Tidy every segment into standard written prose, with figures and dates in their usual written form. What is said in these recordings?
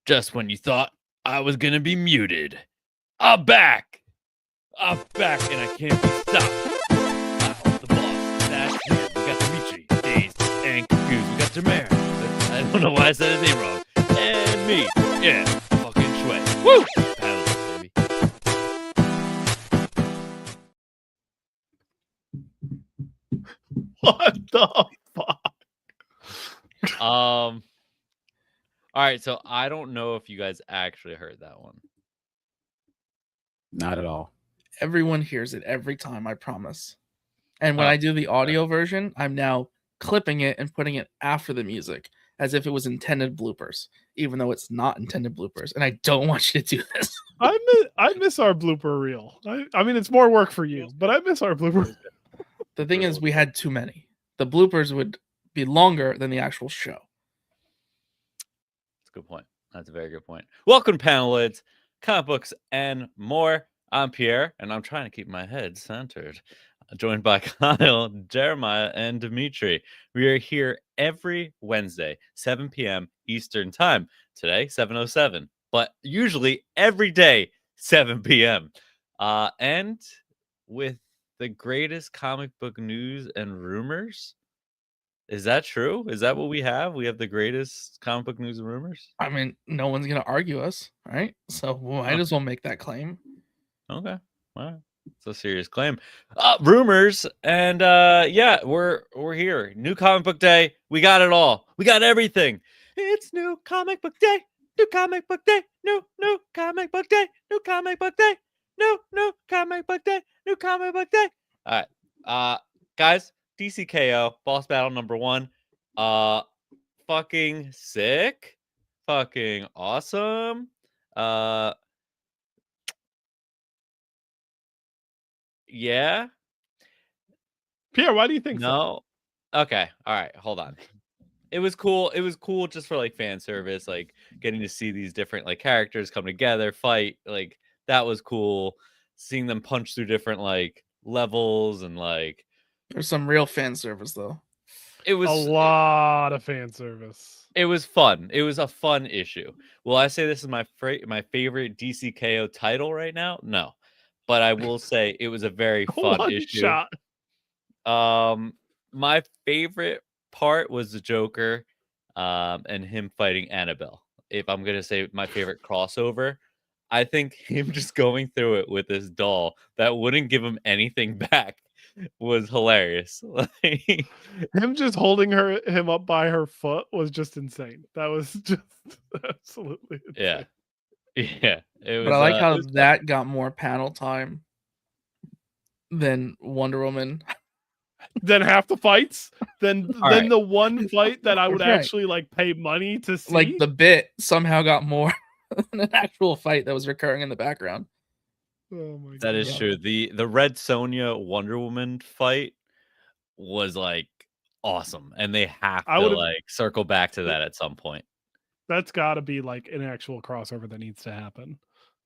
Just when you thought I was gonna be muted, I'm back! I'm back and I can't be stopped. I'm the boss. That's it. We got Dimitri, dazed and confused. We got Tamara. I don't know why I said his name wrong. And me. Yeah, fucking Shway. Woo! Paddle, baby. What the fuck? All right, so I don't know if you guys actually heard that one. Not at all. Everyone hears it every time, I promise. And when I do the audio version, I'm now clipping it and putting it after the music as if it was intended bloopers, even though it's not intended bloopers. And I don't want you to do this. I miss our blooper reel. I mean, it's more work for you, but I miss our blooper. The thing is, we had too many. The bloopers would be longer than the actual show. That's a good point. That's a very good point. Welcome to Paneloids, comic books, and more. I'm Pierre, and I'm trying to keep my head centered. Joined by Kyle, Jeremiah, and Dimitri. We are here every Wednesday, 7 p.m. Eastern Time. Today, 7:07. But usually every day, 7 p.m. And with the greatest comic book news and rumors. Is that true? Is that what we have? We have the greatest comic book news and rumors? I mean, no one's going to argue us, right? So we might as well make that claim. Okay. Wow. It's a serious claim. Rumors. And yeah, we're here. New comic book day. We got it all. We got everything. It's new comic book day. New comic book day. New comic book day. New comic book day. New comic book day. New comic book day. All right. Guys. DC K.O. boss battle number 1. Fucking sick. Fucking awesome. Yeah. Pierre, why do you think so? Okay. All right. Hold on. It was cool. It was cool just for like fan service, like getting to see these different like characters come together, fight. Like that was cool. Seeing them punch through different like levels and like. There's some real fan service though. It was a lot of fan service. It was fun. It was a fun issue. Will I say this is my favorite DC K.O title right now? No, but I will say it was a very fun issue. Shot. My favorite part was the Joker, and him fighting Annabelle. If I'm gonna say my favorite crossover, I think him just going through it with this doll that wouldn't give him anything back was hilarious. Him just holding him up by her foot was just insane. That was just absolutely insane. Yeah. But I like how that got more panel time than Wonder Woman. Then half the fights, then the one fight that I would actually like pay money to see. Like the bit somehow got more than an actual fight that was recurring in the background. Oh my God. That is true. The Red Sonja Wonder Woman fight was like awesome, and they have to like circle back to that at some point. That's got to be like an actual crossover that needs to happen.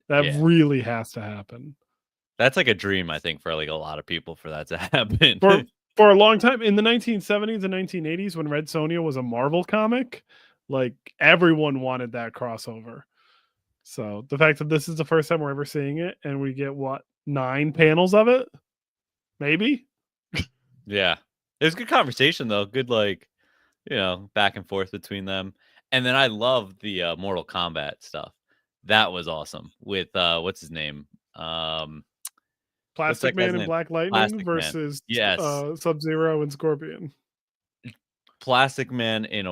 That really has to happen. That's like a dream, I think, for like a lot of people for that to happen. For a long time in the 1970s and 1980s, when Red Sonja was a Marvel comic, like everyone wanted that crossover. So the fact that this is the first time we're ever seeing it, and we get 9 panels of it, maybe. Yeah, it was a good conversation though. Good, like, back and forth between them. And then I love the Mortal Kombat stuff. That was awesome with what's his name? Plastic Man and Black Lightning versus Sub-Zero and Scorpion. Plastic Man in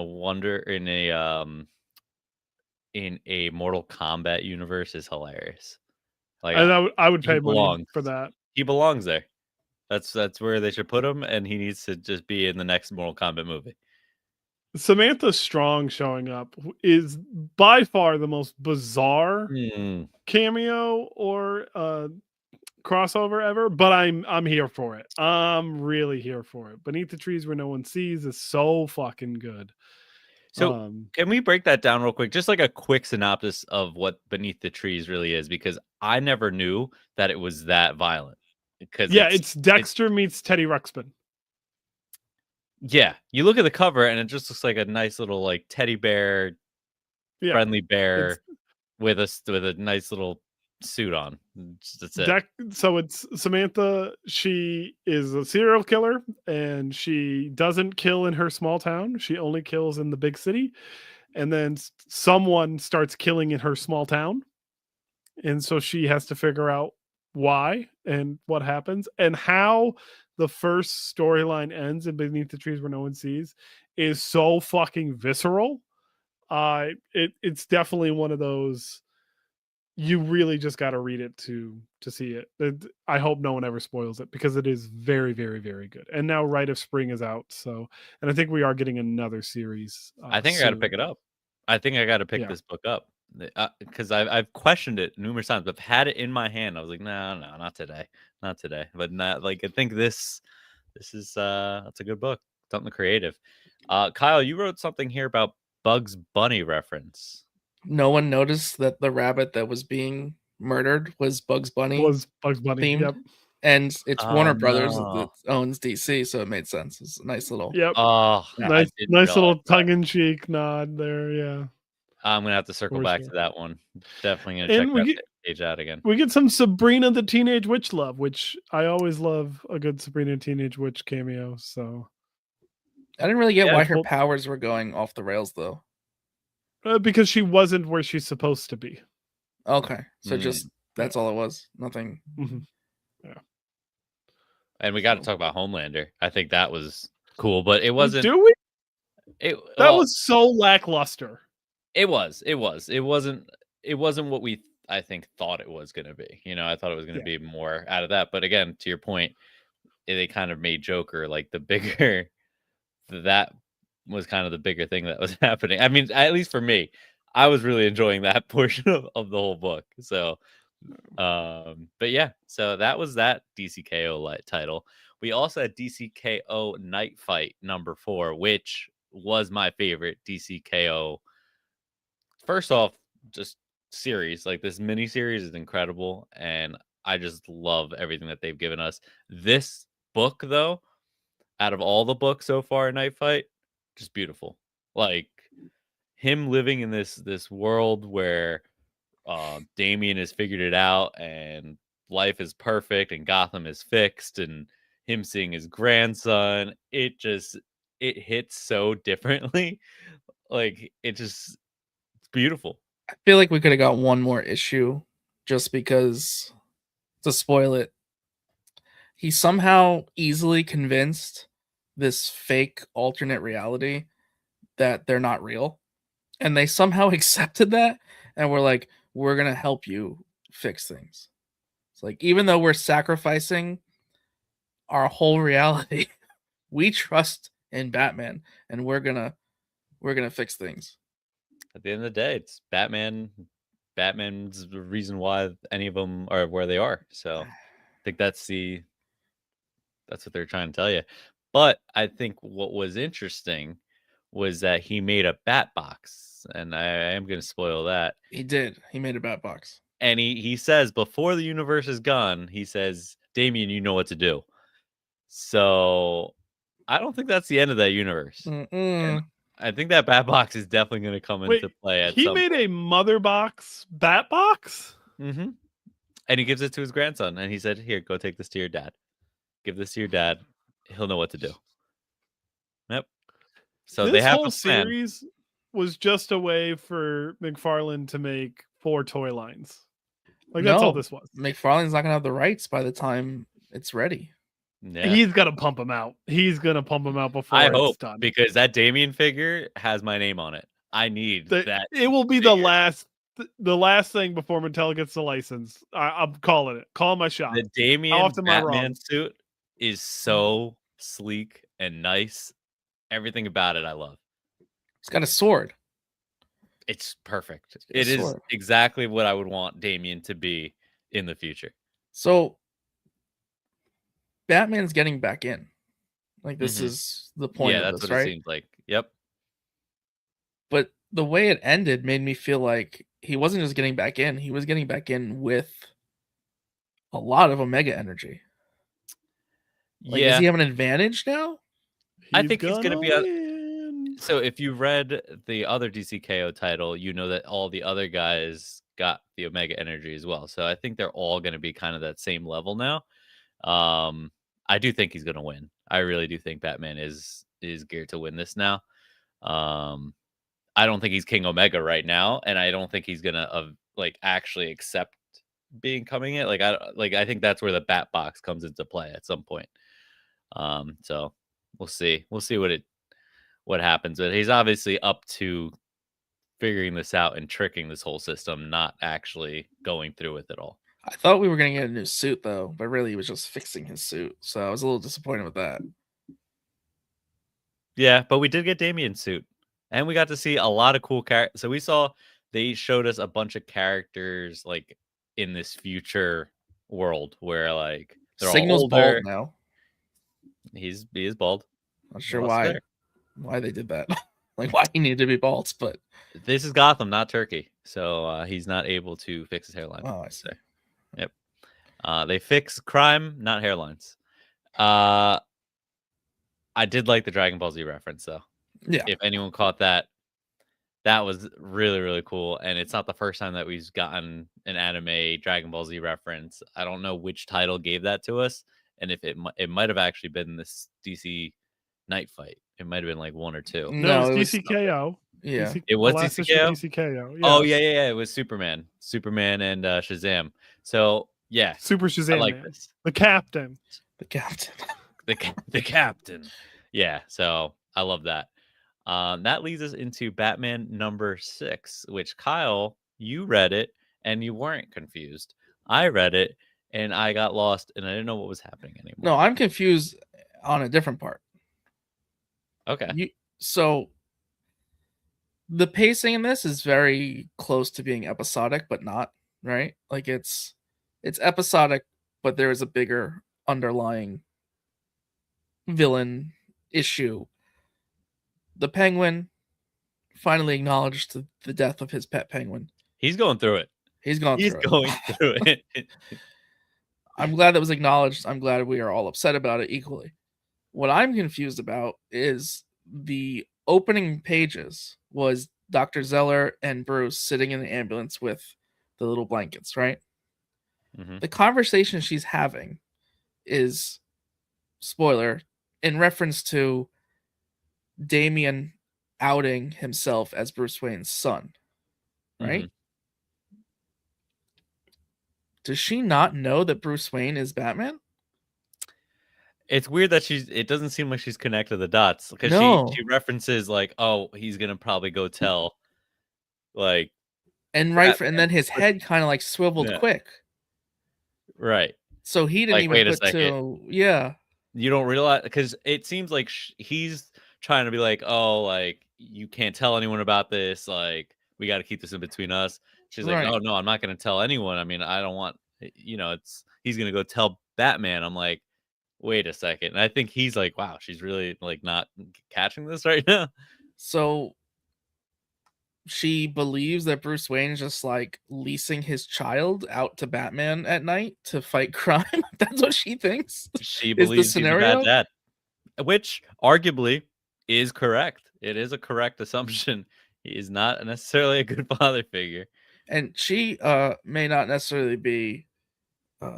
a Mortal Kombat universe is hilarious. Like, and I would pay money for that. He belongs there. That's where they should put him, and he needs to just be in the next Mortal Kombat movie. Samantha Strong showing up is by far the most bizarre cameo or crossover ever, but I'm here for it. I'm really here for it. Beneath the Trees Where No One Sees is so fucking good. So can we break that down real quick? Just like a quick synopsis of what Beneath the Trees really is, because I never knew that it was that violent. Because it's Dexter meets Teddy Ruxpin. Yeah, you look at the cover and it just looks like a nice little like teddy bear friendly bear It's with a nice little suit on. That's it. so it's Samantha. She is a serial killer, and she doesn't kill in her small town. She only kills in the big city. And then someone starts killing in her small town, and so she has to figure out why and what happens and how the first storyline ends in Beneath the Trees Where No One Sees is so fucking visceral. It's definitely one of those you really just got to read it to see it. I hope no one ever spoils it because it is very, very, very good. And now Rite of Spring is out, so and I think we are getting another series. I think I got to pick it soon. up. I think I got to pick Yeah. this book up because I've questioned it numerous times. I've had it in my hand. I was like, no, not today, not today. But not like I think this is that's a good book. Something creative. Kyle, you wrote something here about Bugs Bunny reference. No one noticed that the rabbit that was being murdered was Bugs Bunny Was Bugs Bunny? themed. Yep. And it's Oh, Warner Brothers that no. owns DC, so it made sense. It's a nice little. Yep. Oh, Yeah. I didn't Nice little realize that. tongue-in-cheek nod there. Yeah. I'm gonna have to circle For back sure. to that one. Definitely gonna check And that page out again. we get some Sabrina the Teenage Witch love, which I always love a good Sabrina Teenage Witch cameo. So I didn't really get Yeah, why her well- powers were going off the rails, though. because she wasn't where she's supposed to be. Okay, so Mm. just that's all it was. Nothing. Mhm. And we got to talk about Homelander. I think that was cool, but it wasn't. Do we? It That well, was so lackluster. It wasn't what we I think thought it was going to be. You know, I thought it was going to be more out of that. But again, to your point, they kind of made Joker like the bigger. That was kind of the bigger thing that was happening. I mean, at least for me, I was really enjoying that portion of the whole book. So, but yeah, so that was that DC K.O. title. We also had DC K.O. Knightfight #4, which was my favorite DC K.O. First off, just series like this mini series is incredible, and I just love everything that they've given us. This book, though, out of all the books so far in Night Fight, just beautiful. Like him living in this world where Damien has figured it out and life is perfect and Gotham is fixed, and him seeing his grandson, it hits so differently. Like it's beautiful. I feel like we could have got one more issue, just because to spoil it. He somehow easily convinced this fake alternate reality that they're not real, and they somehow accepted that, and we're like, we're gonna help you fix things. It's like, even though we're sacrificing our whole reality, we trust in Batman, and we're gonna fix things. At the end of the day, it's Batman. Batman's the reason why any of them are where they are. So I think that's what they're trying to tell you. But I think what was interesting was that he made a bat box, and I am going to spoil that. He did. He made a bat box. And he says before the universe is gone, he says, Damien, you know what to do. So I don't think that's the end of that universe. And I think that bat box is definitely going to come into play at he some made point. a mother box bat box. Mm-hmm. And he gives it to his grandson, and he said, "Here, go take this to your dad. Give this to your dad. He'll know what to do." Yep. So This they have whole a plan. series was just a way for McFarlane to make 4 toy lines. Like that's all this was. McFarlane's not gonna have the rights by the time it's ready. Yeah. He's gonna pump them out. He's gonna pump them out before I it's hope, done. because that Damien figure has my name on it. I need that. It will be figure. the last thing before Mattel gets the license. I'm calling it. Call my shot. The Damien often am I wrong? Batman suit is so sleek and nice. Everything about it I love. He's got a sword. It's perfect. a It is sword. exactly what I would want Damien to be in the future. So Batman's getting back in. Like, this Mhm. is the point Yeah, of that's this, what right? it seems like. Yep. But the way it ended made me feel like he wasn't just getting back in, he was getting back in with a lot of Omega energy. Like, Yeah. does he have an advantage now? I think he's gonna be win. So if you read the other DC K.O title, you know that all the other guys got the Omega Energy as well. So I think they're all going to be kind of that same level now. I do think he's going to win. I really do think Batman is geared to win this now. I don't think he's King Omega right now, and I don't think he's gonna like actually accept being coming in. I think that's where the Bat Box comes into play at some point. So we'll see. We'll see what happens. But he's obviously up to figuring this out and tricking this whole system, not actually going through with it all. I thought we were gonna get a new suit though, but really he was just fixing his suit. So I was a little disappointed with that. Yeah, but we did get Damien's suit. And we got to see a lot of cool characters. So they showed us a bunch of characters like in this future world where like they're Signal's all older. bald now. He is bald. Not sure why they did that. Like why he needed to be bald, but this is Gotham, not Turkey. So he's not able to fix his hairline. Oh, I see. Yep. They fix crime, not hairlines. I did like the Dragon Ball Z reference though. Yeah. If anyone caught that, that was really, really cool. And it's not the first time that we've gotten an anime Dragon Ball Z reference. I don't know which title gave that to us. And if it might have actually been this DC Knightfight. It might have been like 1 or 2. No, it was DC K.O. Yeah. It was DC K.O? DC K.O. Yeah. Oh, yeah. It was Superman and Shazam. So, yeah. Super Shazam. I like this. The captain. The captain. the captain. Yeah, so I love that. That leads us into Batman number 6, which Kyle, you read it and you weren't confused. I read it and I got lost and I didn't know what was happening anymore. No, I'm confused on a different part. Okay. So the pacing in this is very close to being episodic, but not, right? Like it's episodic, but there is a bigger underlying villain issue. The Penguin finally acknowledged the death of his pet penguin. He's going through it. He's going through it. I'm glad that was acknowledged. I'm glad we are all upset about it equally. What I'm confused about is the opening pages was Dr. Zeller and Bruce sitting in the ambulance with the little blankets, right? Mm-hmm. The conversation she's having is, spoiler, in reference to Damian outing himself as Bruce Wayne's son, right? Mm-hmm. Does she not know that Bruce Wayne is Batman? It's weird that it doesn't seem like she's connected the dots because she references like, oh, he's gonna probably go tell, like, and then his head kind of like swiveled quick, right? So he didn't even put to, yeah. You don't realize because it seems like he's trying to be like, oh, like you can't tell anyone about this, like we got to keep this in between us. She's like, oh no, I'm not gonna tell anyone. I mean, I don't want, he's gonna go tell Batman. I'm like, wait a second. And I think he's like, wow, she's really like not catching this right now. So she believes that Bruce Wayne is just like leasing his child out to Batman at night to fight crime. That's what she thinks. She believes he's a bad dad, which arguably is correct. It is a correct assumption. He is not necessarily a good father figure. And she may not necessarily be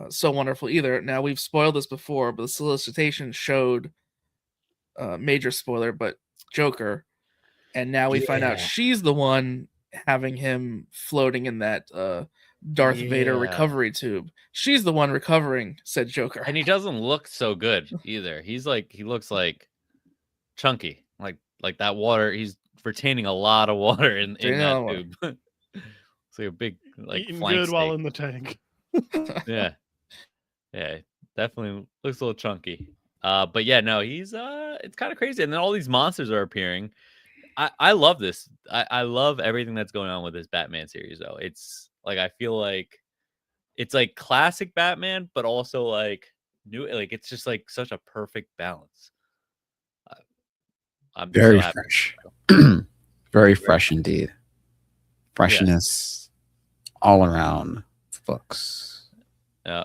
so wonderful either. Now, we've spoiled this before, but the solicitation showed, major spoiler, but Joker. And now we find out she's the one having him floating in that Darth Vader recovery tube. She's the one recovering said Joker. And he doesn't look so good either. He looks like chunky. Like that water. He's retaining a lot of water in that tube. It's like a big eating flank good steak. while in the tank. Yeah, definitely looks a little chunky. But yeah, no, he's it's kind of crazy. And then all these monsters are appearing. I love this. I love everything that's going on with this Batman series, though. It's like I feel like it's like classic Batman, but also like new. Like it's just like such a perfect balance. I'm very fresh, very fresh indeed. Freshness all around the books. Yeah,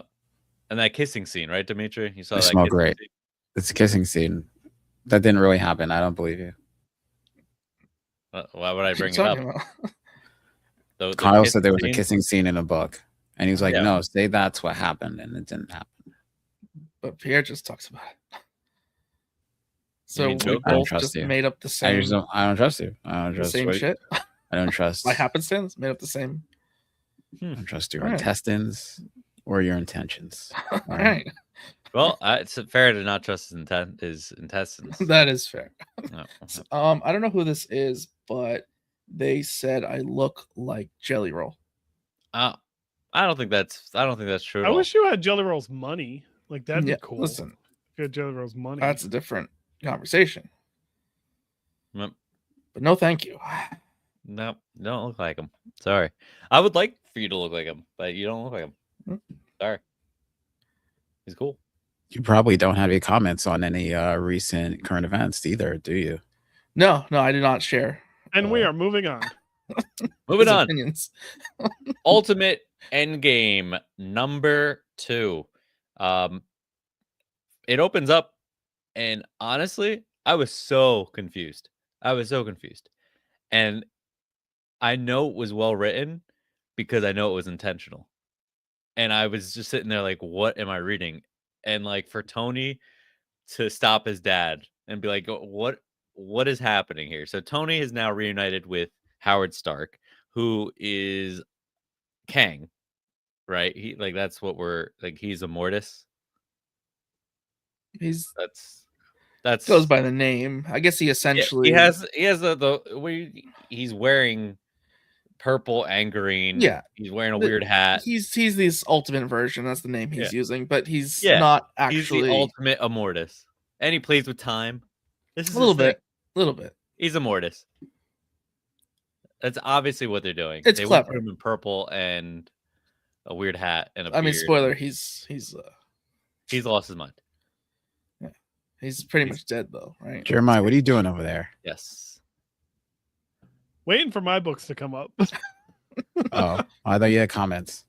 and that kissing scene, right, Dimitri? You saw that? Smell great. It's a kissing scene that didn't really happen. I don't believe you. Why would I What are you bring it up? talking about? The Kyle said kissing there was a scene? kissing scene in a book, and he was like, Yeah. "No, say that's what happened," and it didn't happen. But Pierre just talks about it. So mean we Joker? I don't both trust just you. made up the I same, just don't. I don't trust you. I don't the trust. same shit. I don't trust. By happenstance, made up the same. I don't trust your Alright. intestines or your intentions. All right, Well, it's fair to not trust his intestines. that is fair. No. So, I don't know who this is, but they said I look like Jelly Roll. I don't think that's true. At I all. wish you had Jelly Roll's money. Like that'd Yeah, be cool. listen, If you had Jelly Roll's money. that's a different conversation. Yep. But no, thank you. No, you don't look like him. Sorry. I would like for you to look like him, but you don't look like him. Sorry. He's cool. You probably don't have any comments on any recent current events either, do you? No, I did not share. And we are moving on. Moving his on. opinions. Ultimate Endgame number 2. It opens up, and honestly, I was so confused. And I know it was well written because I know it was intentional. And I was just sitting there like, what am I reading? And like for Tony to stop his dad and be like, what is happening here? So Tony is now reunited with Howard Stark, who is Kang, right? He like that's what we're like. He's a Mortis. He's That's goes by the name. I guess he essentially he has he's wearing purple and green. Yeah. He's wearing a weird hat. He's this ultimate version. That's the name he's using, but he's Yeah, not He's actually the ultimate Immortus. And he plays with time. This is a little his thing. bit. Little bit. He's Immortus. That's obviously what they're doing. It's they won't clever. put him in purple and a weird hat and a I mean, beard. spoiler, he's lost his mind. he's pretty much dead though, right? Jeremiah, what are you doing over there? Yes. Waiting for my books to come up. Oh, I thought you had comments.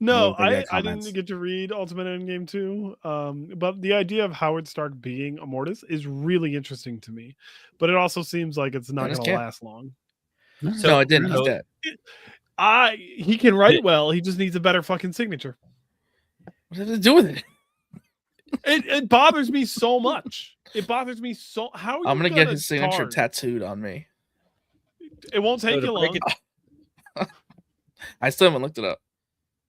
No, Well, they got I comments. didn't get to read Ultimate Endgame 2. But the idea of Howard Stark being a Mortis is really interesting to me. But it also seems like it's not Dennis going to can't. last long. No, it didn't. He's so- dead. He can write well. He just needs a better fucking signature. What does it do with it? It bothers me so much. It bothers me so. How are I'm you gonna get his start? signature tattooed on me. It won't take to you break long. I still haven't looked it up.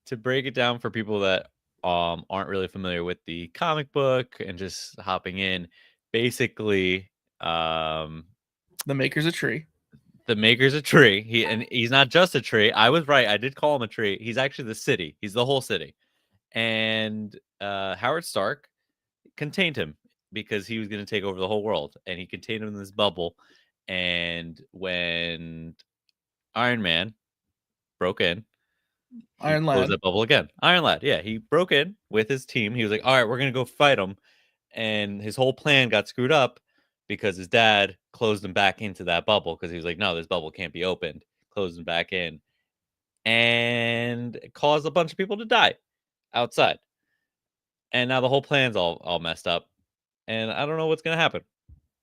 To break it down for people that aren't really familiar with the comic book and just hopping in, basically The maker's a tree. the maker's a tree. He's not just a tree. I was right. I did call him a tree. He's actually the city. He's the whole city. And Howard Stark contained him because he was going to take over the whole world, and he contained him in this bubble. And when Iron Man broke in, Iron closed Lad. that bubble again. Iron Lad, yeah, he broke in with his team. He was like, "All right, we're gonna go fight him," and his whole plan got screwed up because his dad closed him back into that bubble because he was like, "No, this bubble can't be opened." Closed him back in, and it caused a bunch of people to die outside. And now the whole plan's all messed up, and I don't know what's gonna happen.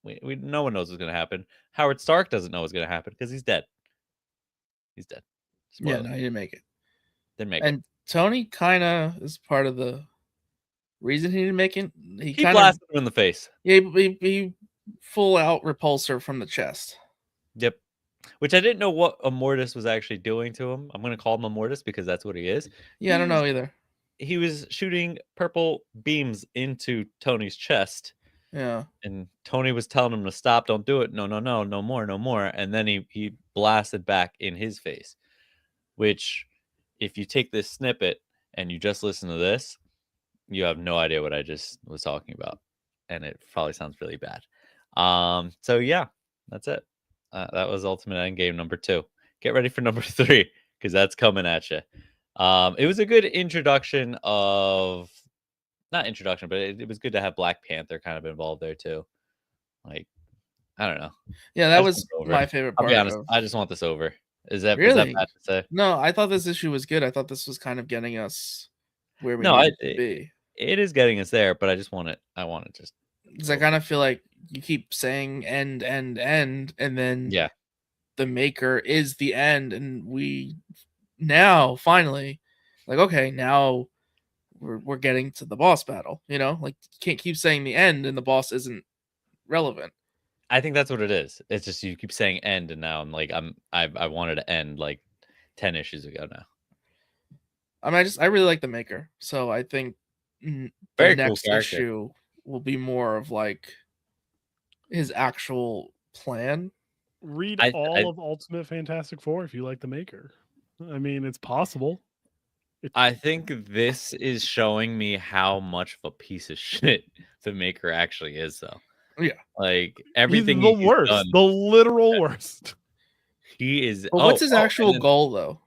We no one knows what's gonna happen. Howard Stark doesn't know what's gonna happen because he's dead. He's dead. Yeah, Spoiler. no, he didn't make it. Didn't make it. And Tony kind of is part of the reason he didn't make it. He He kind of blasted him in the face. he full out repulsor from the chest. Yep. Which I didn't know what Immortus was actually doing to him. I'm going to call him Immortus because that's what he is. Yeah, I don't know either. He was shooting purple beams into Tony's chest, Yeah, and Tony was telling him to stop, don't do it. No, no more. And then he blasted back in his face, which if you take this snippet and you just listen to this, you have no idea what I just was talking about. And it probably sounds really bad. So yeah, that's it. That was Ultimate Endgame number 2. Get ready for number 3 because that's coming at you. It was a good introduction of, not introduction, but it was good to have Black Panther kind of involved there too. Like, I don't know. yeah, that I just was want it over. my favorite I'll part. be honest. of- I just want this over. Is that Really? bad to say? No, I thought this issue was good. I thought this was kind of getting us where we No, needed to be. It is getting us there, but I just want it. I want it just. Because I kind of feel like you keep saying end, and then Yeah. the Maker is the end, and we now finally, like, okay, now we're getting to the boss battle. You know, like you can't keep saying the end and the boss isn't relevant. I think that's what it is. It's just you keep saying end, and now I'm like I wanted to end like 10 issues ago now. I mean, I really like the Maker, so I think the Very cool next character. issue will be more of like his actual plan. Read I- all of Ultimate Fantastic Four if you like the Maker. I mean, it's possible. I think this is showing me how much of a piece of shit the Maker actually is, though. Yeah. Like everything He's the he's worst, done, the literal worst. he is. But what's his and actual then- goal, though?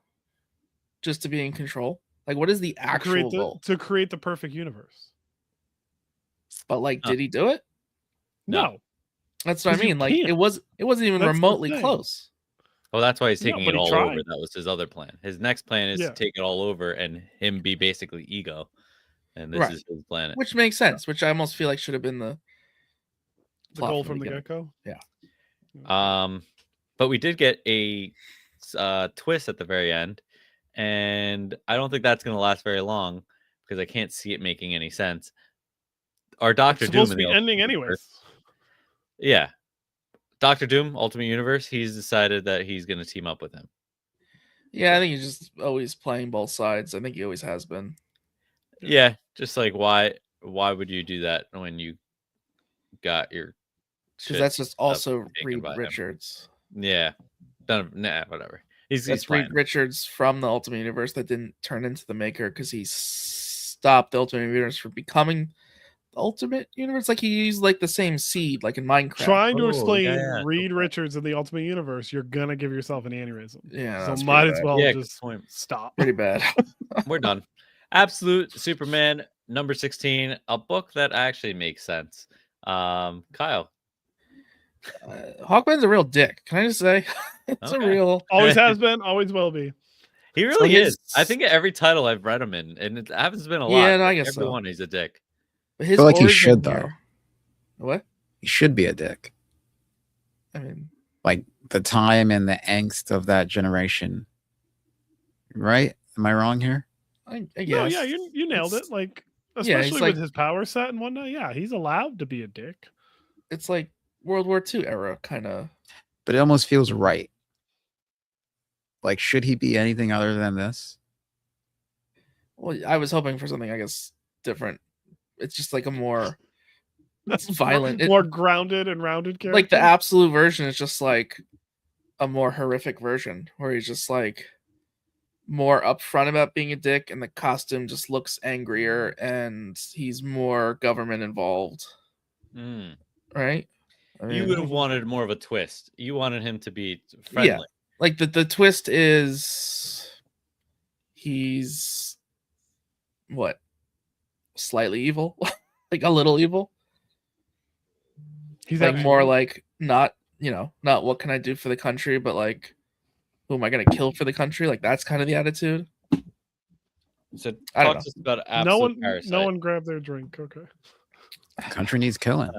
Just to be in control? Like, what is the actual goal? To create the perfect universe. But like, Huh. did he do it? No. That's what I 'Cause you mean. Like, can't. it wasn't even That's the remotely thing. close. Well, that's why he's No, taking but it he all tried. over. That was his other plan. His next plan is Yeah. to take it all over and him be basically ego, and this Right. is his planet. Which makes sense, which I almost feel like should have been the plot goal from from the beginning. get-go. Yeah. But we did get a twist at the very end, and I don't think that's going to last very long because I can't see it making any sense. Our Doctor It's Doom supposed in to the be ending Ultimate anyways. Universe- Yeah, Doctor Doom, Ultimate Universe. He's decided that he's going to team up with him. Yeah, I think he's just always playing both sides. I think he always has been. Yeah, just like why would you do that when you got your Because that's just also taken Reed by him. Richards. Yeah. Nah, whatever. He's That's playing. Reed Richards from the Ultimate Universe that didn't turn into the Maker because he stopped the Ultimate Universe from becoming the Ultimate Universe. Like he used like the same seed, like in Minecraft. Trying to Oh, explain yeah, Reed good point. Richards in the Ultimate Universe, you're gonna give yourself an aneurysm. Yeah, So that's might pretty as bad. well Yeah, good just point. stop. Pretty bad. We're done. Absolute Superman number 16, a book that actually makes sense. Kyle. Hawkman's a real dick. Can I just say? It's Okay. a real. Always has been, always will be. He really his- is. I think every title I've read him in, and it happens been a lot. Yeah, no, I but guess every so. one he's a dick. His feel like he origin should, though. here- What? He should be a dick. I mean, Like the time and the angst of that generation. Right? Am I wrong here? I No, guess. yeah, you nailed it. It's- Like, yeah, he's especially like- with his power set and whatnot. Yeah, he's allowed to be a dick. It's like World War II era kind of. But it almost feels right. Like, should he be anything other than this? Well, I was hoping for something, I guess, different. It's just like a more violent. More grounded and rounded character. Like the absolute version is just like a more horrific version where he's just like more upfront about being a dick, and the costume just looks angrier, and he's more government involved, Mm. right? I You mean, would have wanted more of a twist. You wanted him to be friendly. like the twist is he's what, slightly evil, like a little evil, he's like actually- more like not not what can I do for the country, but like who am I gonna kill for the country? Like that's kind of the attitude. So I don't talk to us about no absolute one, parasite. no one grabbed their drink. Okay. Country needs killing.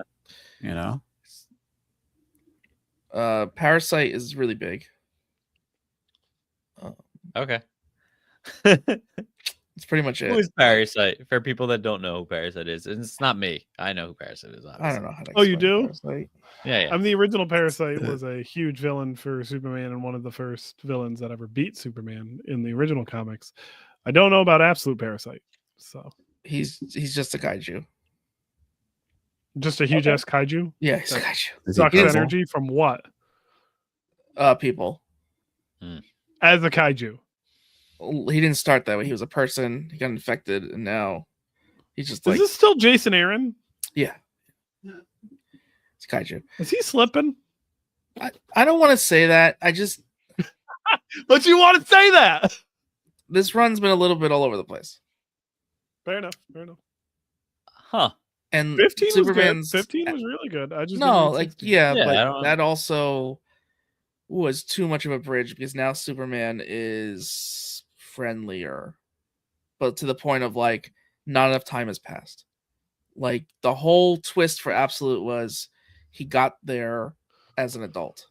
You know? Parasite is really big. Okay. It's pretty much Who it. is Parasite? For people that don't know who Parasite is, and it's not me. I know who Parasite is. Obviously. I don't know how to. Oh, you explain do? Parasite. Yeah. I mean, the original Parasite was a huge villain for Superman and one of the first villains that ever beat Superman in the original comics. I don't know about Absolute Parasite. So He's just a kaiju. just a huge ass kaiju. Yeah, he's a Okay. kaiju. Is he Sucks purple? energy from what? People. As a kaiju. He didn't start that way. He was a person. He got infected, and now he's just Is like this still Jason Aaron? yeah. It's kaiju. Is he slipping? I don't want to say that. I just But you want to say that? this run's been a little bit all over the place. Fair enough. Fair enough. Huh. And 15 Superman's was good. 15 was really good. I just no, didn't read like 16. yeah, Yeah, I but don't- that also was too much of a bridge because now Superman is friendlier, but to the point of like not enough time has passed. Like the whole twist for Absolute was he got there as an adult.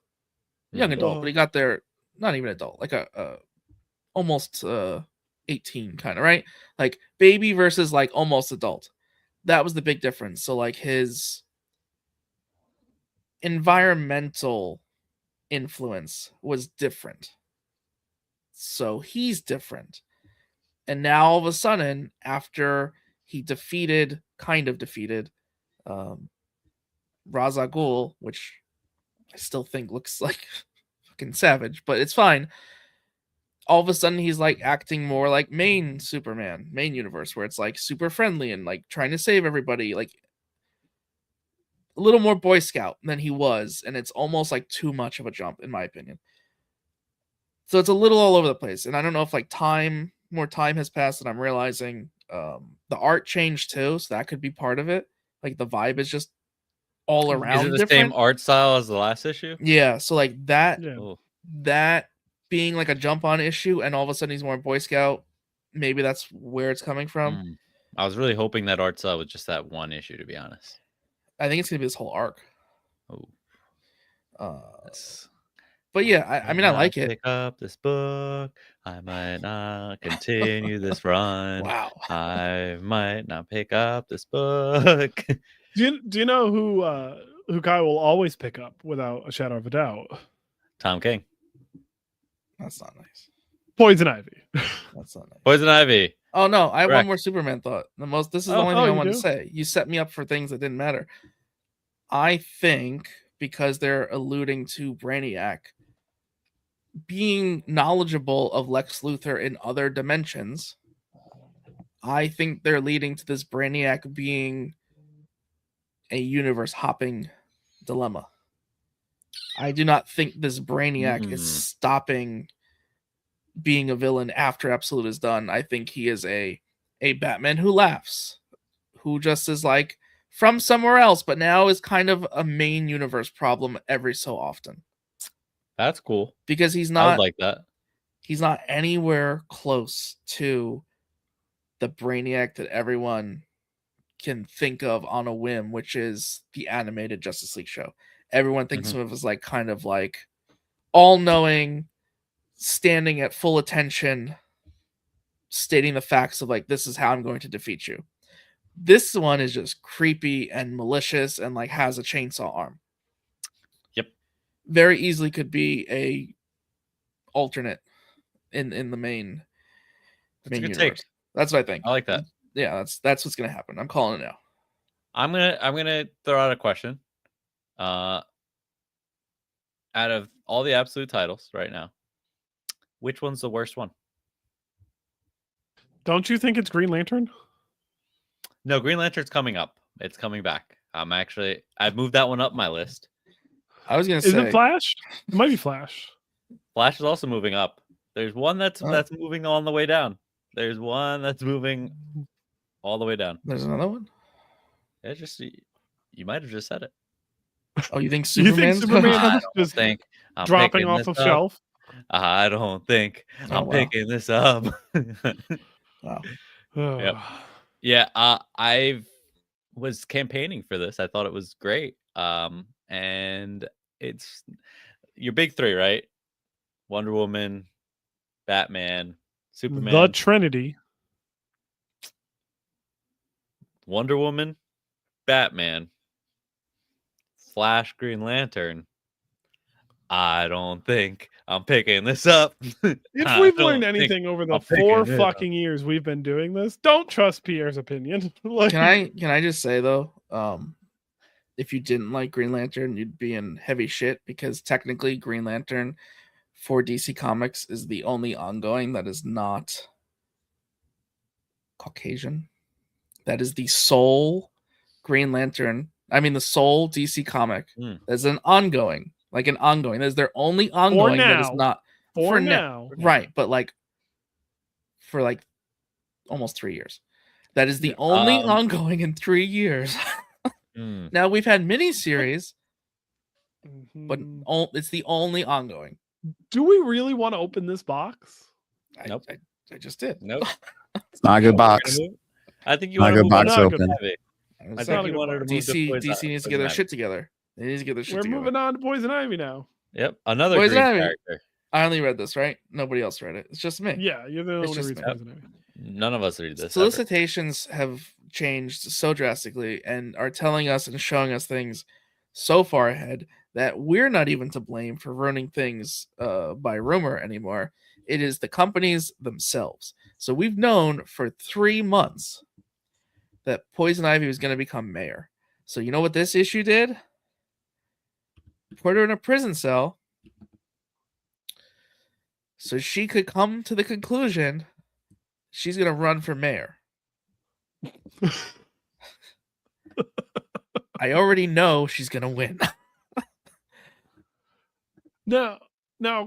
young adult, but Uh-huh. he got there not even adult, like a almost 18 kind of, right? Like baby versus like almost adult. That was the big difference. So like his environmental influence was different. So he's different. And now all of a sudden, after he kind of defeated Ra's al Ghul, which I still think looks like fucking savage, but it's fine. All of a sudden he's like acting more like main Superman, main universe, where it's like super friendly and like trying to save everybody, like a little more Boy Scout than he was, and it's almost like too much of a jump, in my opinion. So it's a little all over the place, and I don't know if like more time has passed, and I'm realizing the art changed too, so that could be part of it. Like the vibe is just all Is around it the different. same art style as the last issue? Yeah, so like that Yeah. Oh, that being like a jump on issue, and all of a sudden he's more Boy Scout. Maybe that's where it's coming from. I was really hoping that art style was just that one issue, to be honest. I think it's gonna be this whole arc. Oh, that's... But yeah, I mean, I like it. Pick up this book. I might not continue this run. Wow. I might not pick up this book. Do you know who Kai will always pick up without a shadow of a doubt? Tom King. That's not nice. Poison Ivy. That's not nice. Poison Ivy. Oh no, I have Correct. one more Superman thought. This is the only thing I you wanted do? to say. You set me up for things that didn't matter. I think because they're alluding to Brainiac being knowledgeable of Lex Luthor in other dimensions, I think they're leading to this Brainiac being a universe hopping dilemma. I do not think this Brainiac is stopping being a villain after Absolute is done. I think he is a Batman who laughs, who just is like from somewhere else, but now is kind of a main universe problem every so often. That's cool. Because he's I not would like that. He's not anywhere close to the Brainiac that everyone can think of on a whim, which is the animated Justice League show. Everyone thinks of him as like kind of like all-knowing, standing at full attention, stating the facts of like, this is how I'm going to defeat you. This one is just creepy and malicious and like has a chainsaw arm. Yep. Very easily could be a alternate in the main That's a good universe. take. That's what I think. I like that. Yeah, that's what's gonna happen. I'm calling it now. I'm gonna throw out a question. Out of all the Absolute titles right now, which one's the worst one? Don't you think it's Green Lantern? No, Green Lantern's coming up. It's coming back. I've moved that one up my list. I was gonna Is say it Flash? It might be Flash. Flash is also moving up. There's one that's moving on the way down. There's one that's moving all the way down. There's another one. It's just you might have just said it. Oh, you think You think Superman's Superman's I don't just think I'm dropping picking off this of up. shelf? I don't think I'm wow. picking this up. Wow. Yep. Yeah, I was campaigning for this. I thought it was great. And it's your big three, right? Wonder Woman, Batman, Superman. The Trinity. Wonder Woman, Batman, Flash, Green Lantern. I don't think I'm picking this up. If we've learned anything over the 4 fucking years we've been doing this, don't trust Pierre's opinion. Like, Can I just say though, if you didn't like Green Lantern, you'd be in heavy shit because technically Green Lantern for DC Comics is the only ongoing that is not Caucasian. That is the sole Green Lantern. I mean, the sole DC comic that's an ongoing. Like an ongoing. That's their only ongoing that is not for now. Right, but like for like almost 3 years. That is the only ongoing in 3 years. Now we've had miniseries, but it's the only ongoing. Do we really want to open this box? Nope. I just did. Nope. It's not a good box. I think you Not want a to good move box on to open. Ivy. I think you wanted to move to DC needs to get their shit together. They need to get their shit We're together. moving on to Poison Ivy now. Yep, another Poison green Ivy. character. I only read this, right? Nobody else read it. It's just me. Yeah, you're the only one It's who just reads me. Poison Ivy. None of us read this. Ever. Solicitations have changed so drastically and are telling us and showing us things so far ahead that we're not even to blame for ruining things by rumor anymore. It is the companies themselves. So we've known for 3 months that Poison Ivy was going to become mayor. So you know what this issue did? Put her in a prison cell so she could come to the conclusion she's going to run for mayor. I already know she's going to win. Now,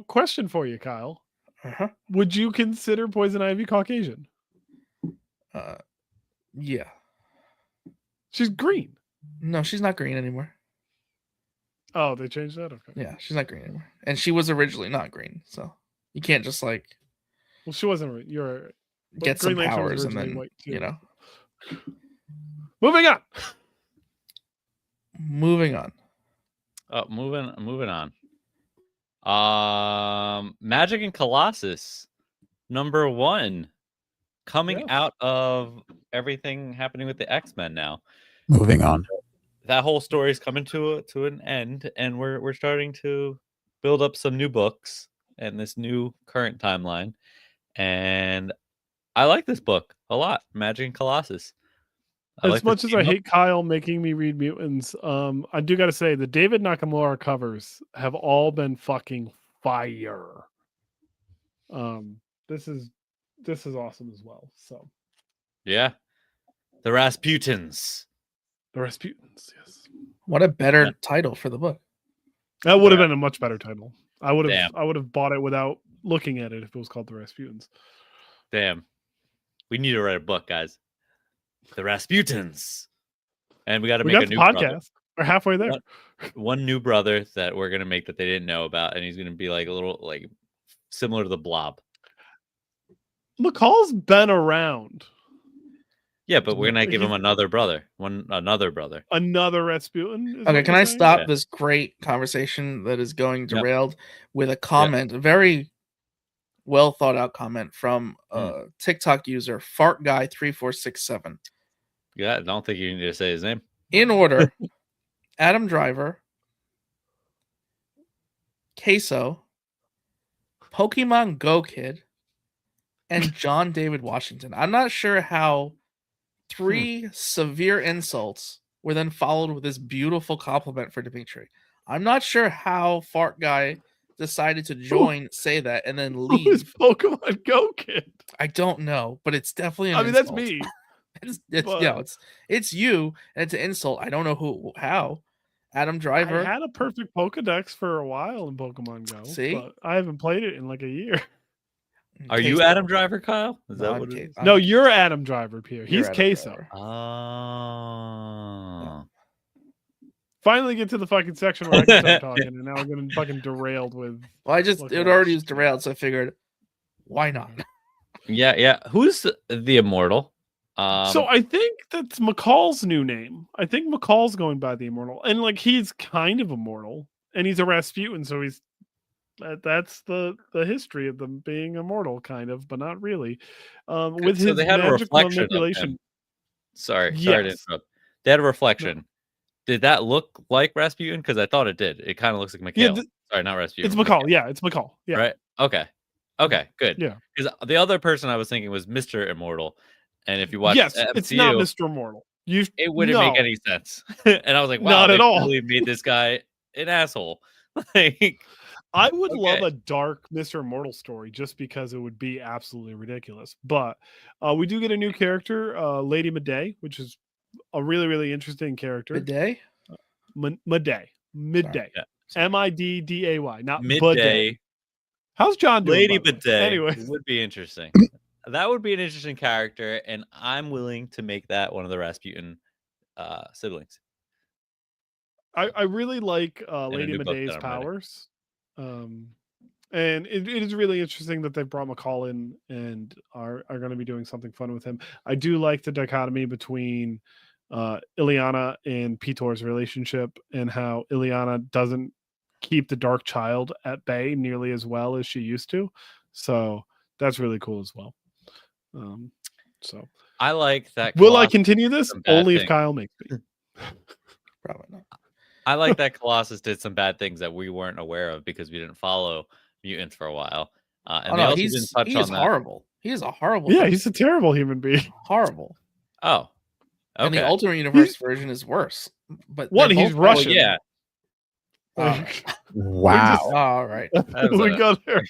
question for you, Kyle. Uh-huh. Would you consider Poison Ivy Caucasian? Yeah. She's green. No, she's not green anymore. Oh, they changed that? Okay. Yeah, she's not green anymore. And she was originally not green, so you can't just like Well, she wasn't. You're right. get some Green Lantern was powers and originally then white, too. you know. Moving on. Moving on. Oh, moving on. Magik and Colossus, #1, coming Yes. out of everything happening with the X-Men now. Moving on. That whole story is coming to an end, and we're starting to build up some new books and this new current timeline. And I like this book a lot, Magik and Colossus. As much as I hate Kyle making me read Mutants, I do got to say the David Nakamura covers have all been fucking fire. This is awesome as well. So yeah, the Rasputins. The Rasputins, yes. What a better title for the book. That would have been a much better title. I would Damn. have bought it without looking at it if it was called The Rasputins. Damn. We need to write a book, guys. The Rasputins. And we got to make a new podcast. Brother. We're halfway there. One new brother that we're going to make that they didn't know about, and he's going to be like a little like similar to the Blob. McCall's been around. Yeah, but we're going to give him another brother. Another Rasputin. Okay, can I stop this great conversation that is going derailed with a comment, a very well thought out comment from TikTok user FartGuy3467. Yeah, I don't think you need to say his name. In order, Adam Driver, K.O, Pokemon Go Kid, and John David Washington. I'm not sure how 3 severe insults were then followed with this beautiful compliment for Dimitri. I'm not sure how Fart Guy decided to join, say that, and then leave. Who's Pokemon Go Kid? I don't know, but it's definitely an insult. That's me. It's you, and it's an insult. I don't know how. Adam Driver. I had a perfect Pokedex for a while in Pokemon Go. See? But I haven't played it in like a year. Are you Adam Driver, Kyle? Is that what it is? No, you're Adam Driver, Pierre. He's K.O. Oh. Finally get to the fucking section where I can start talking, and now I'm getting fucking derailed with. Well, it already was derailed, so I figured, why not? Yeah. Who's the Immortal? So I think that's McCall's new name. I think McCall's going by the Immortal, and like he's kind of immortal, and he's a Rasputin, so he's that's the history of them being immortal, kind of, but not really. With his they had magical a reflection manipulation. Sorry to interrupt. They had a reflection. No. Did that look like Rasputin? Because I thought it did. It kind of looks like McHale. Sorry, not Rasputin. It's McCall. Yeah, it's McCall. Yeah. Right. Okay, good. Yeah. Because the other person I was thinking was Mr. Immortal, and if you watch, it's not Mr. Immortal. It wouldn't make any sense. And I was like, wow, not at all. Really made this guy an asshole. Like, I would love a dark Mr. Immortal story just because it would be absolutely ridiculous. But we do get a new character, Lady Midday, which is a really, really interesting character. Midday? Midday. Yeah. Midday, not Midday. How's John doing? Lady Midday anyway, would be interesting. That would be an interesting character, and I'm willing to make that one of the Rasputin siblings. I really like Lady Midday's powers. And it is really interesting that they brought McCall in and are going to be doing something fun with him. I do like the dichotomy between Ileana and Pitor's relationship and how Ileana doesn't keep the Dark Child at bay nearly as well as she used to. So that's really cool as well. So I like that. will I Colossus continue did this? some bad Only if things. Kyle makes me. Probably not. I like that Colossus did some bad things that we weren't aware of because we didn't follow mutants for a while. And Oh they no, also didn't touch he on is that. horrible. He is a horrible. Yeah, thing. he's a terrible human being. Horrible. Oh, And the okay. Ultimate Universe version is worse. But What? they're He's both Russian. yeah. Like, Wow. All right. That was we a- go there.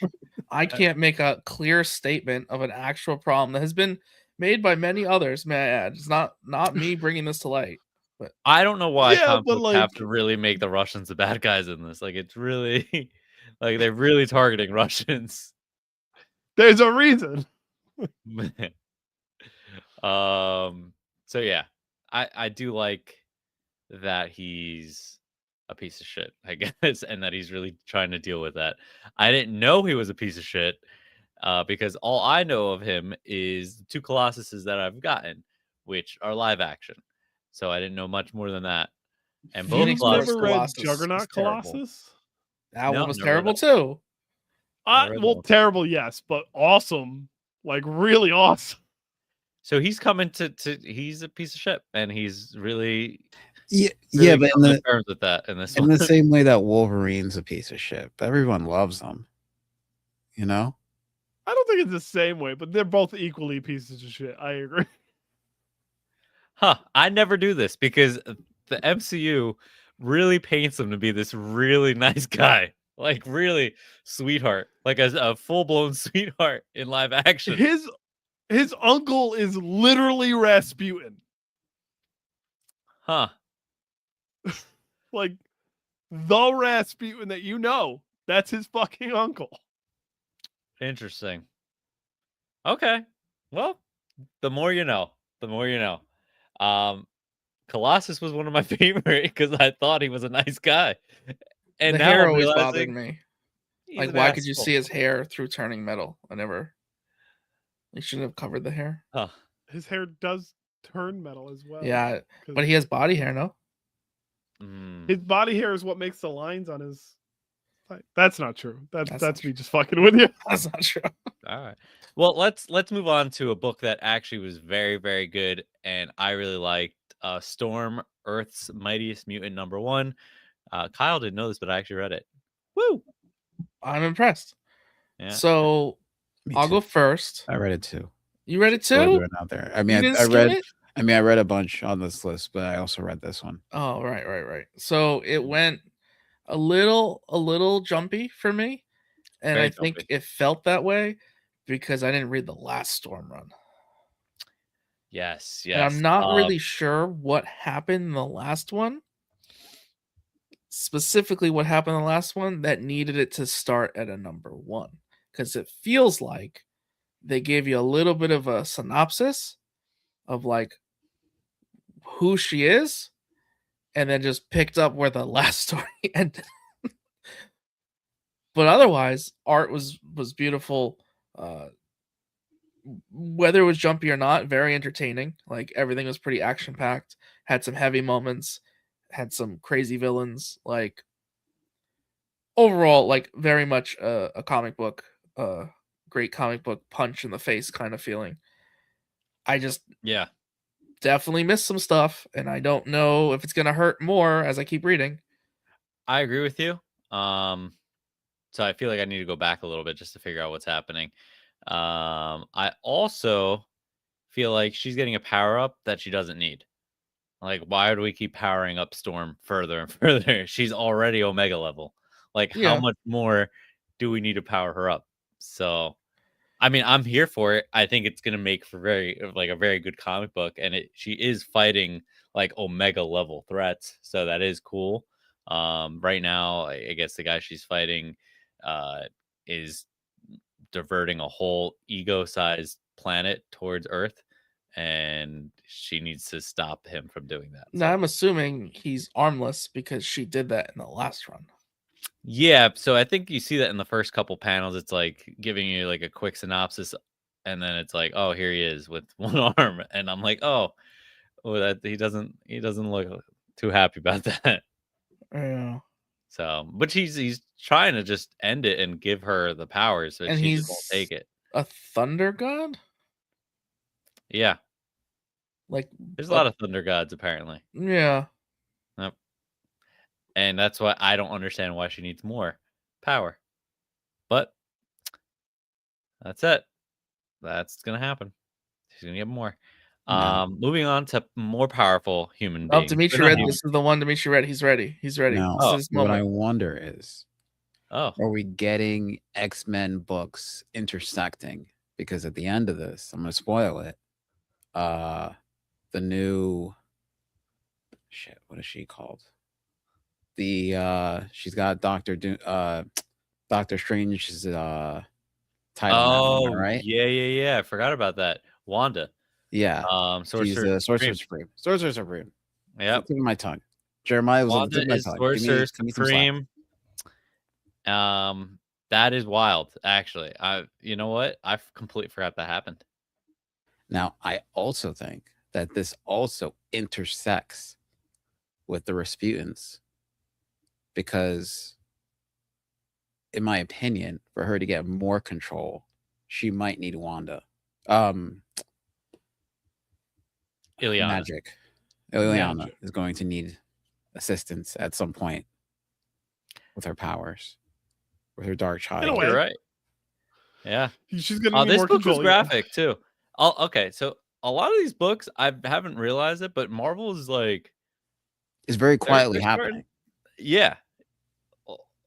I can't make a clear statement of an actual problem that has been made by many others. May I add? It's not me bringing this to light. I don't know why Yeah, comic but, books have like- to really make the Russians the bad guys in this. Like it's really like they're really targeting Russians. There's a reason. So yeah, I do like that he's a piece of shit, I guess, and that he's really trying to deal with that. I didn't know he was a piece of shit because all I know of him is the 2 Colossuses that I've gotten, which are live action. So I didn't know much more than that. And both Phoenix You've Force never read Colossus Juggernaut is terrible. Colossus? That No, one was never read terrible that. too. I read that Well, one. terrible, yes, but awesome. Like really awesome. So he's coming to he's a piece of shit, and he's really Yeah, really yeah, but coming to terms with that in this in one. the same way that Wolverine's a piece of shit, but everyone loves him. You know? I don't think it's the same way, but they're both equally pieces of shit. I agree. Huh, I never do this because the MCU really paints him to be this really nice guy. Like really sweetheart. Like a full-blown sweetheart in live action. His uncle is literally Rasputin. Huh. Like the Rasputin that you know. That's his fucking uncle. Interesting. Okay. Well, the more you know. The more you know. Colossus was one of my favorite because I thought he was a nice guy. And The now hair I'm always realizing bothered me. he's Like, an why could you asshole. see his hair through turning metal? They shouldn't have covered the hair. Huh. His hair does turn metal as well. Yeah, 'cause but he has body hair, no? Mm. his body hair is what makes the lines on his. That's not true. That's That's not me just fucking with you. That's not true. All right. Well, let's move on to a book that actually was very, very good, and I really liked Storm, Earth's Mightiest Mutant #1. Kyle didn't know this, but I actually read it. Woo! I'm impressed. Yeah. So Me I'll too. go first. I read it too. You read it Throw too? it out there. I You mean, didn't I skim read. it? I read a bunch on this list, but I also read this one. Oh, right. So it went a little jumpy for me, and Very I think jumpy. it felt that way because I didn't read the last Storm run. Yes. And I'm not really sure what happened in the last one. Specifically, what happened in the last one that needed it to start at a #1. Because it feels like they gave you a little bit of a synopsis of like who she is, and then just picked up where the last story ended. But otherwise, art was beautiful. Whether it was jumpy or not, very entertaining. Like everything was pretty action packed. Had some heavy moments. Had some crazy villains. Like overall, like very much a comic book. Great comic book punch in the face kind of feeling. I just Yeah. definitely missed some stuff, and I don't know if it's gonna hurt more as I keep reading. I agree with you. So I feel like I need to go back a little bit just to figure out what's happening. I also feel like she's getting a power up that she doesn't need. Like, why do we keep powering up Storm further and further? She's already Omega level. Like, how Yeah. much more do we need to power her up? So, I mean, I'm here for it. I think it's gonna make for a very good comic book, and she is fighting like Omega level threats, so that is cool. Right now, I guess the guy she's fighting is diverting a whole ego-sized planet towards Earth, and she needs to stop him from doing that. Now So- I'm assuming he's armless because she did that in the last run. Yeah, so I think you see that in the first couple panels. It's like giving you like a quick synopsis, and then it's like, oh, here he is with one arm, and I'm like, oh, that he doesn't look too happy about that. Yeah. So, but he's trying to just end it and give her the powers, but And she just won't he's take it. a thunder god? Yeah, Like, there's a lot of thunder gods apparently. yeah. Yep. And that's why I don't understand why she needs more power. But that's it. That's gonna happen. She's gonna get more. No. Moving on to more powerful human Oh, beings. They're Dimitri not read. human. This is the one. Dimitri read. He's ready. He's ready. No. This Oh, is his What I moment. wonder is, Oh, are we getting X-Men books intersecting? Because at the end of this, I'm gonna spoil it. The new shit, what is she called? She's got Doctor Strange's title now, right? yeah. I forgot about that. Wanda. Yeah. She's Sorcerer Sorcerer Supreme. Supreme. Sorcerer Supreme. Yep. It's on my tongue. Jeremiah was on the Wanda tip of my is tongue. Sorcerer Give me some slack. Supreme. That is wild, actually. You know what? I completely forgot that happened. Now, I also think that this also intersects with the Rasputins, because, in my opinion, for her to get more control, she might need Wanda. Ileana. Magic. Ileana Magic. is going to need assistance at some point with her powers, with her dark child. In a way. You're right. Yeah. She's gonna need This more book was control. Yeah. graphic too. Okay, so a lot of these books I haven't realized it, but Marvel is like It's very quietly they're starting- happening. Yeah,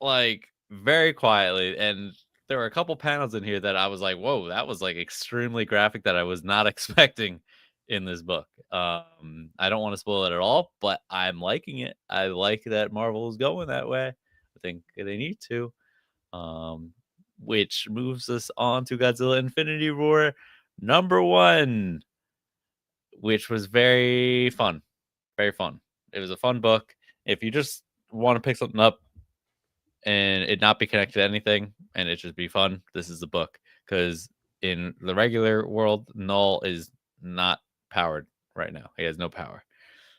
like very quietly, and there were a couple panels in here that I was like, "Whoa, that was like extremely graphic that I was not expecting in this book." I don't want to spoil it at all, but I'm liking it. I like that Marvel is going that way. I think they need to. Which moves us on to Godzilla Infinity War #1, which was very fun. Very fun. It was a fun book. If you just want to pick something up and it not be connected to anything and it just be fun, this is the book. Because in the regular world, Null is not powered right now. He has no power.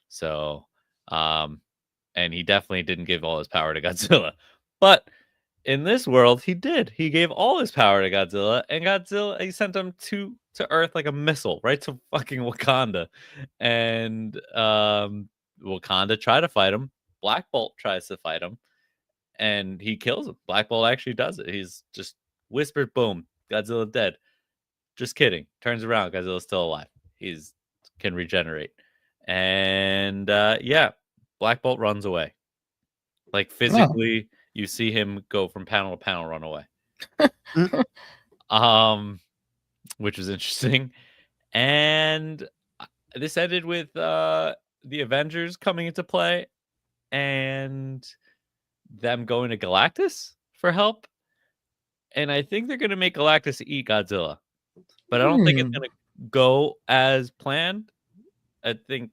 So, and he definitely didn't give all his power to Godzilla. But in this world, he did. He gave all his power to Godzilla, and Godzilla, he sent him to Earth like a missile, right to fucking Wakanda. And Wakanda tried to fight him. Black Bolt tries to fight him, and he kills him. Black Bolt actually does it. He's just whispered, boom, Godzilla dead. Just kidding. Turns around, Godzilla's still alive. He's can regenerate. And yeah, Black Bolt runs away. Like physically, you see him go from panel to panel, run away. Which was interesting. And this ended with the Avengers coming into play and them going to Galactus for help. And I think they're going to make Galactus eat Godzilla. But I don't think it's going to go as planned. I think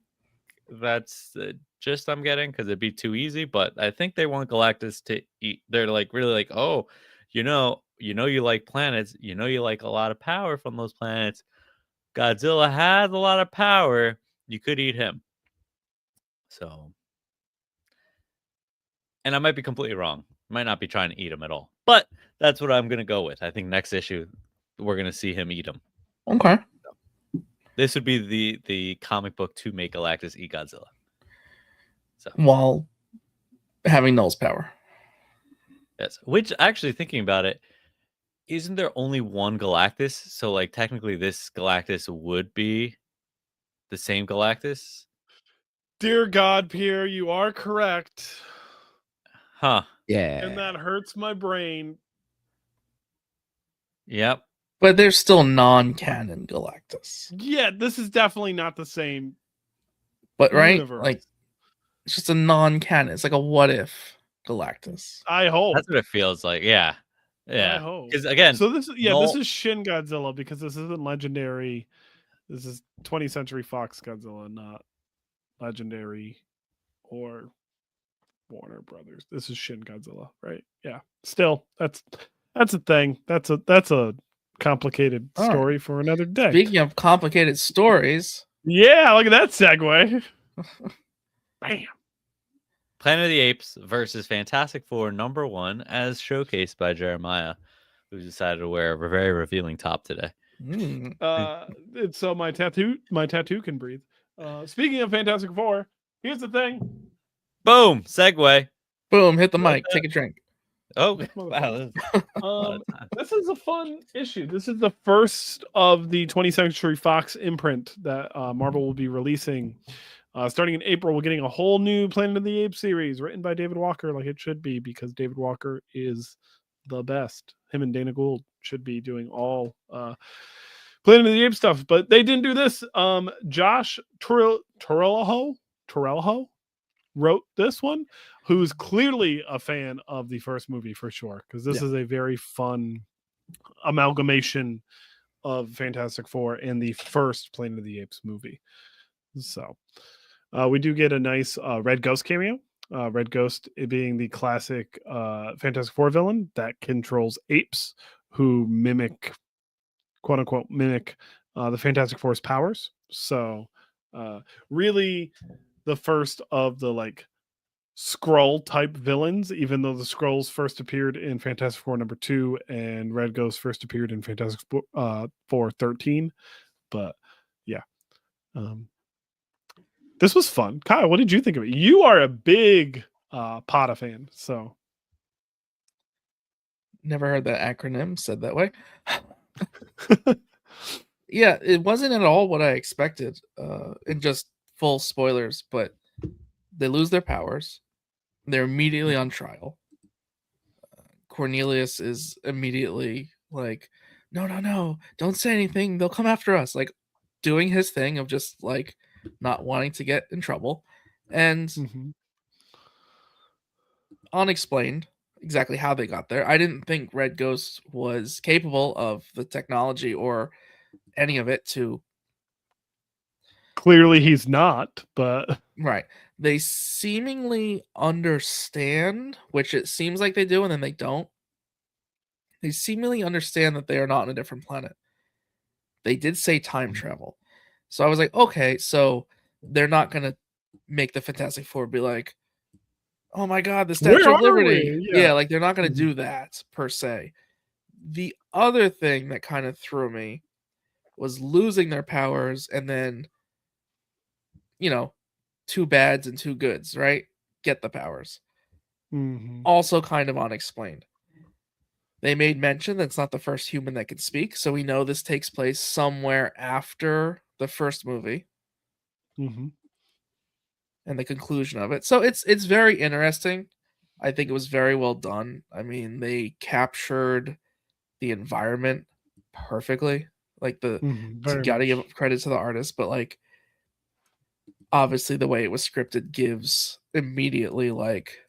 that's the gist I'm getting, because it'd be too easy. But I think they want Galactus to eat. They're like really like, oh, you like planets. You like a lot of power from those planets. Godzilla has a lot of power. You could eat him. So, and I might be completely wrong. Might not be trying to eat him at all. But that's what I'm going to go with. I think next issue, we're going to see him eat him. Okay. So, this would be the comic book to make Galactus eat Godzilla. So, while having Null's power. Yes. Which, actually, thinking about it, isn't there only one Galactus? So, like, technically, this Galactus would be the same Galactus? Dear God, Pierre, you are correct. Huh. Yeah. And that hurts my brain. Yep. But there's still non-canon Galactus. Yeah, this is definitely not the same. But right? Universe. Like, it's just a non-canon. It's like a what-if Galactus. I hope. That's what it feels like. Yeah. Yeah. I hope. Because, again, So this is Shin Godzilla, because this isn't Legendary. This is 20th Century Fox Godzilla, not Legendary or Warner Brothers. This is Shin Godzilla, right? Yeah. Still, that's a thing. That's a complicated story for another day. Speaking of complicated stories, yeah, look at that segue. Bam. Planet of the Apes versus Fantastic Four #1, as showcased by Jeremiah, who decided to wear a very revealing top today. So my tattoo can breathe. Speaking of Fantastic Four, here's the thing. Boom! Segue. Boom! Hit the mic. Take a drink. Oh, wow. This is a fun issue. This is the first of the 20th Century Fox imprint that Marvel will be releasing. Starting in April, we're getting a whole new Planet of the Apes series written by David Walker, like it should be, because David Walker is the best. Him and Dana Gould should be doing all Planet of the Apes stuff, but they didn't do this. Josh Torello wrote this one, who's clearly a fan of the first movie for sure, because this is a very fun amalgamation of Fantastic Four and the first Planet of the Apes movie. So we do get a nice Red Ghost cameo. Red Ghost being the classic Fantastic Four villain that controls apes who mimic, quote unquote, the Fantastic Four's powers. So really the first of the like Skrull type villains, even though the Skrulls first appeared in Fantastic Four #2 and Red Ghost first appeared in Fantastic Four 13. But yeah. This was fun. Kyle, what did you think of it? You are a big Potta fan, so. Never heard that acronym said that way. Yeah, it wasn't at all what I expected. And just full spoilers, but they lose their powers. They're immediately on trial. Cornelius is immediately like, no, don't say anything. They'll come after us. Like doing his thing of just like not wanting to get in trouble. And unexplained exactly how they got there. I didn't think Red Ghost was capable of the technology or any of it to. Clearly he's not, but. Right. They seemingly understand, which it seems like they do, and then they don't. They seemingly understand that they are not on a different planet. They did say time travel. So I was like, okay, so they're not going to make the Fantastic Four be like, oh my God, the Statue of Liberty. Yeah, like they're not going to do that per se. The other thing that kind of threw me was losing their powers and then, you know, 2 bads and 2 goods, right? Get the powers. Also kind of unexplained. They made mention that it's not the first human that can speak, so we know this takes place somewhere after the first movie. And the conclusion of it. So it's very interesting. I think it was very well done. I mean, they captured the environment perfectly. Like you gotta give credit to the artist, but like obviously the way it was scripted gives immediately like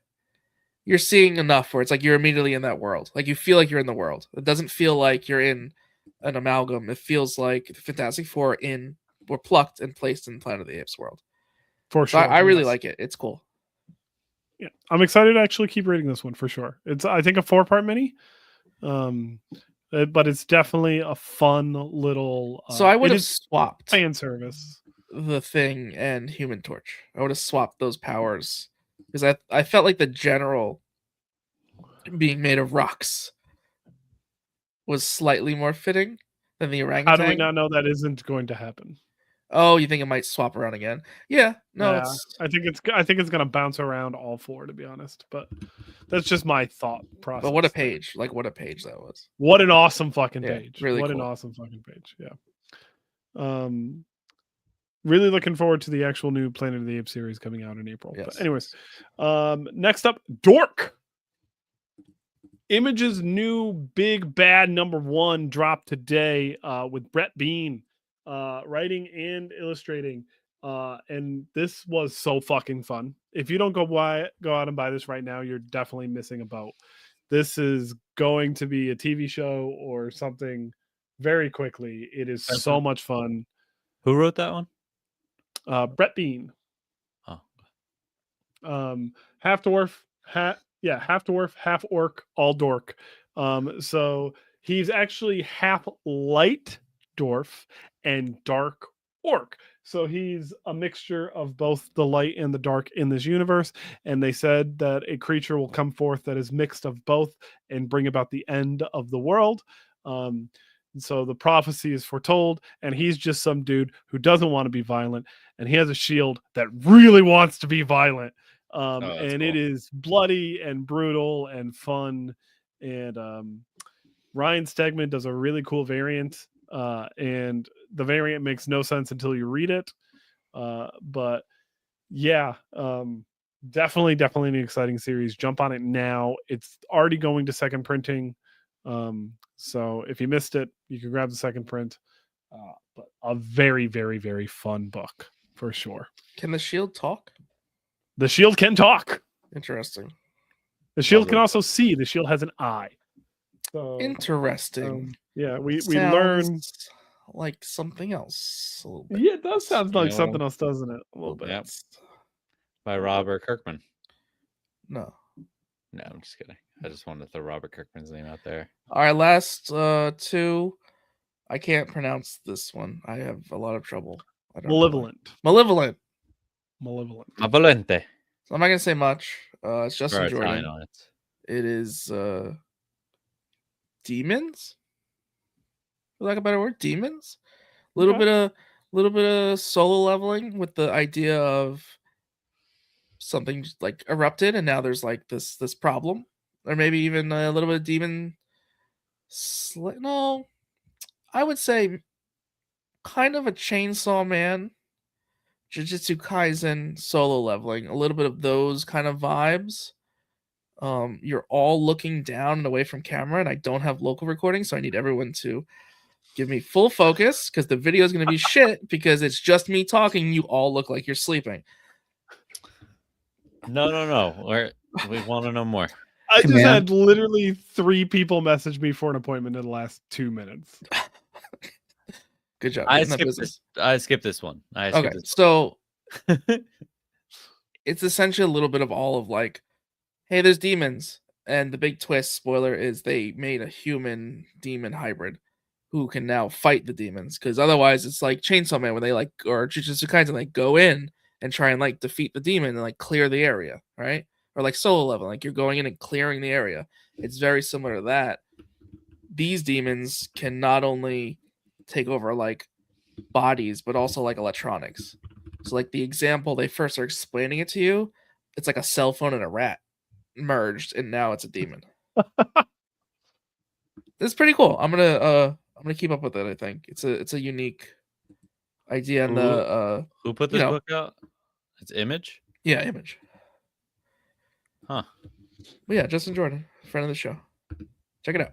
you're seeing enough where it's like you're immediately in that world. Like you feel like you're in the world. It doesn't feel like you're in an amalgam. It feels like the Fantastic Four were plucked and placed in Planet of the Apes world. For sure. So I really like it. It's cool. Yeah, I'm excited to actually keep reading this one for sure. It's I think a 4-part mini. But it's definitely a fun little so I would have swapped fan service. The Thing and Human Torch. I would have swapped those powers because I felt like the general being made of rocks was slightly more fitting than the orangutan. How do we not know that isn't going to happen? Oh, you think it might swap around again? Yeah, no. Yeah, I think it's gonna bounce around all 4, to be honest. But that's just my thought process. But what a page! Like what a page that was. What an awesome fucking page! Really what cool. An awesome fucking page! Yeah. Really looking forward to the actual new Planet of the Apes series coming out in April. Yes. But anyways, next up, Dork. Image's new big bad #1 dropped today with Brett Bean writing and illustrating. And this was so fucking fun. If you don't go out and buy this right now, you're definitely missing a boat. This is going to be a TV show or something very quickly. It is so much fun. Who wrote that one? Brett Bean. Half dwarf, half orc, all dork. So he's actually half light dwarf and dark orc. So he's a mixture of both the light and the dark in this universe. And they said that a creature will come forth that is mixed of both and bring about the end of the world. So the prophecy is foretold, and he's just some dude who doesn't want to be violent, and he has a shield that really wants to be violent. And cool. it is bloody and brutal and fun. And Ryan Stegman does a really cool variant, and the variant makes no sense until you read it. But yeah, definitely an exciting series. Jump on it now. It's already going to second printing. So if you missed it, you can grab the second print. But a very fun book for sure. Can the shield talk? The shield can talk. Interesting. The shield can also see. The shield has an eye. So, Interesting. Yeah, we learn like something else. A little bit. Yeah, it does sound like something else, doesn't it? A little bit. Yep. By Robert Kirkman. No, I'm just kidding. I just wanted to throw Robert Kirkman's name out there. All right, last two. I can't pronounce this one. I have a lot of trouble. Malevolent. Malevolente. Malevolente. So I'm not gonna say much. It's Justin Jordan. It is demons. For lack of a better word, demons. A little bit of solo leveling with the idea of something like erupted, and now there's like this problem, or maybe even a little bit of demon. No, I would say kind of a Chainsaw Man, Jujutsu Kaisen solo leveling, a little bit of those kind of vibes. You're all looking down and away from camera, and I don't have local recording, so I need everyone to give me full focus because the video is going to be shit because it's just me talking. You all look like you're sleeping. No. We want to know more. I just had literally 3 people message me for an appointment in the last 2 minutes. Good job. I skipped this one. So it's essentially a little bit of all of like, hey, there's demons. And the big twist, spoiler, is they made a human demon hybrid who can now fight the demons. Because otherwise it's like Chainsaw Man, where they like, or Jujutsu Kaisen, like go in and try and like defeat the demon and like clear the area, right? Or like solo level, like you're going in and clearing the area. It's very similar to that. These demons can not only take over like bodies, but also like electronics. So like the example they first are explaining it to you, it's like a cell phone and a rat merged, and now it's a demon. It's pretty cool. I'm gonna keep up with it. I think it's a unique idea. And who put this book out? It's Image. Yeah, Image. Huh. But yeah, Justin Jordan, friend of the show. Check it out.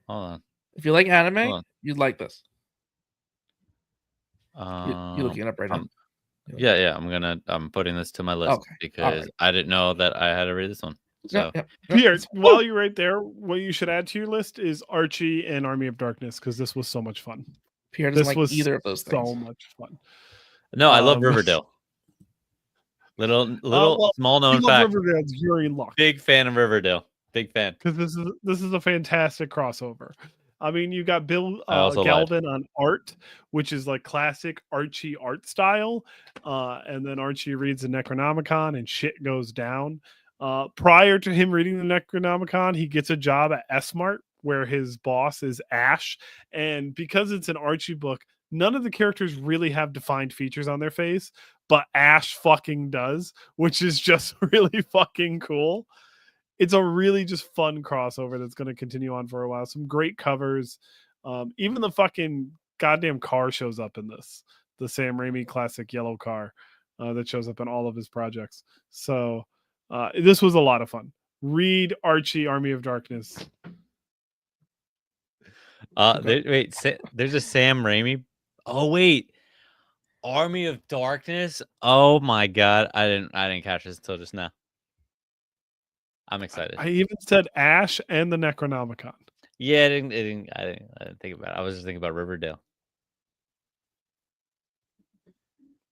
Hold on. If you like anime, you'd like this. You're looking it up right now. Yeah. I'm putting this to my list because I didn't know that I had to read this one. So Pierre, while you're right there, what you should add to your list is Archie and Army of Darkness, because this was so much fun. Pierre doesn't like either of those things. So much fun. No, I love Riverdale. Little small known fact. You're in luck. Big fan of Riverdale. Big fan. Because this is a fantastic crossover. I mean, you got Bill Galvin on art, which is like classic Archie art style. And then Archie reads the Necronomicon and shit goes down. Prior to him reading the Necronomicon, he gets a job at S-Mart where his boss is Ash. And because it's an Archie book, none of the characters really have defined features on their face, but Ash fucking does, which is just really fucking cool. It's a really just fun crossover that's going to continue on for a while. Some great covers. Even the fucking goddamn car shows up in this. The Sam Raimi classic yellow car that shows up in all of his projects. So this was a lot of fun. Read Archie, Army of Darkness. There's a Sam Raimi. Oh, wait. Army of Darkness? Oh, my God. I didn't catch this until just now. I'm excited. I even said Ash and the Necronomicon. Yeah, I didn't think about it. I was just thinking about Riverdale.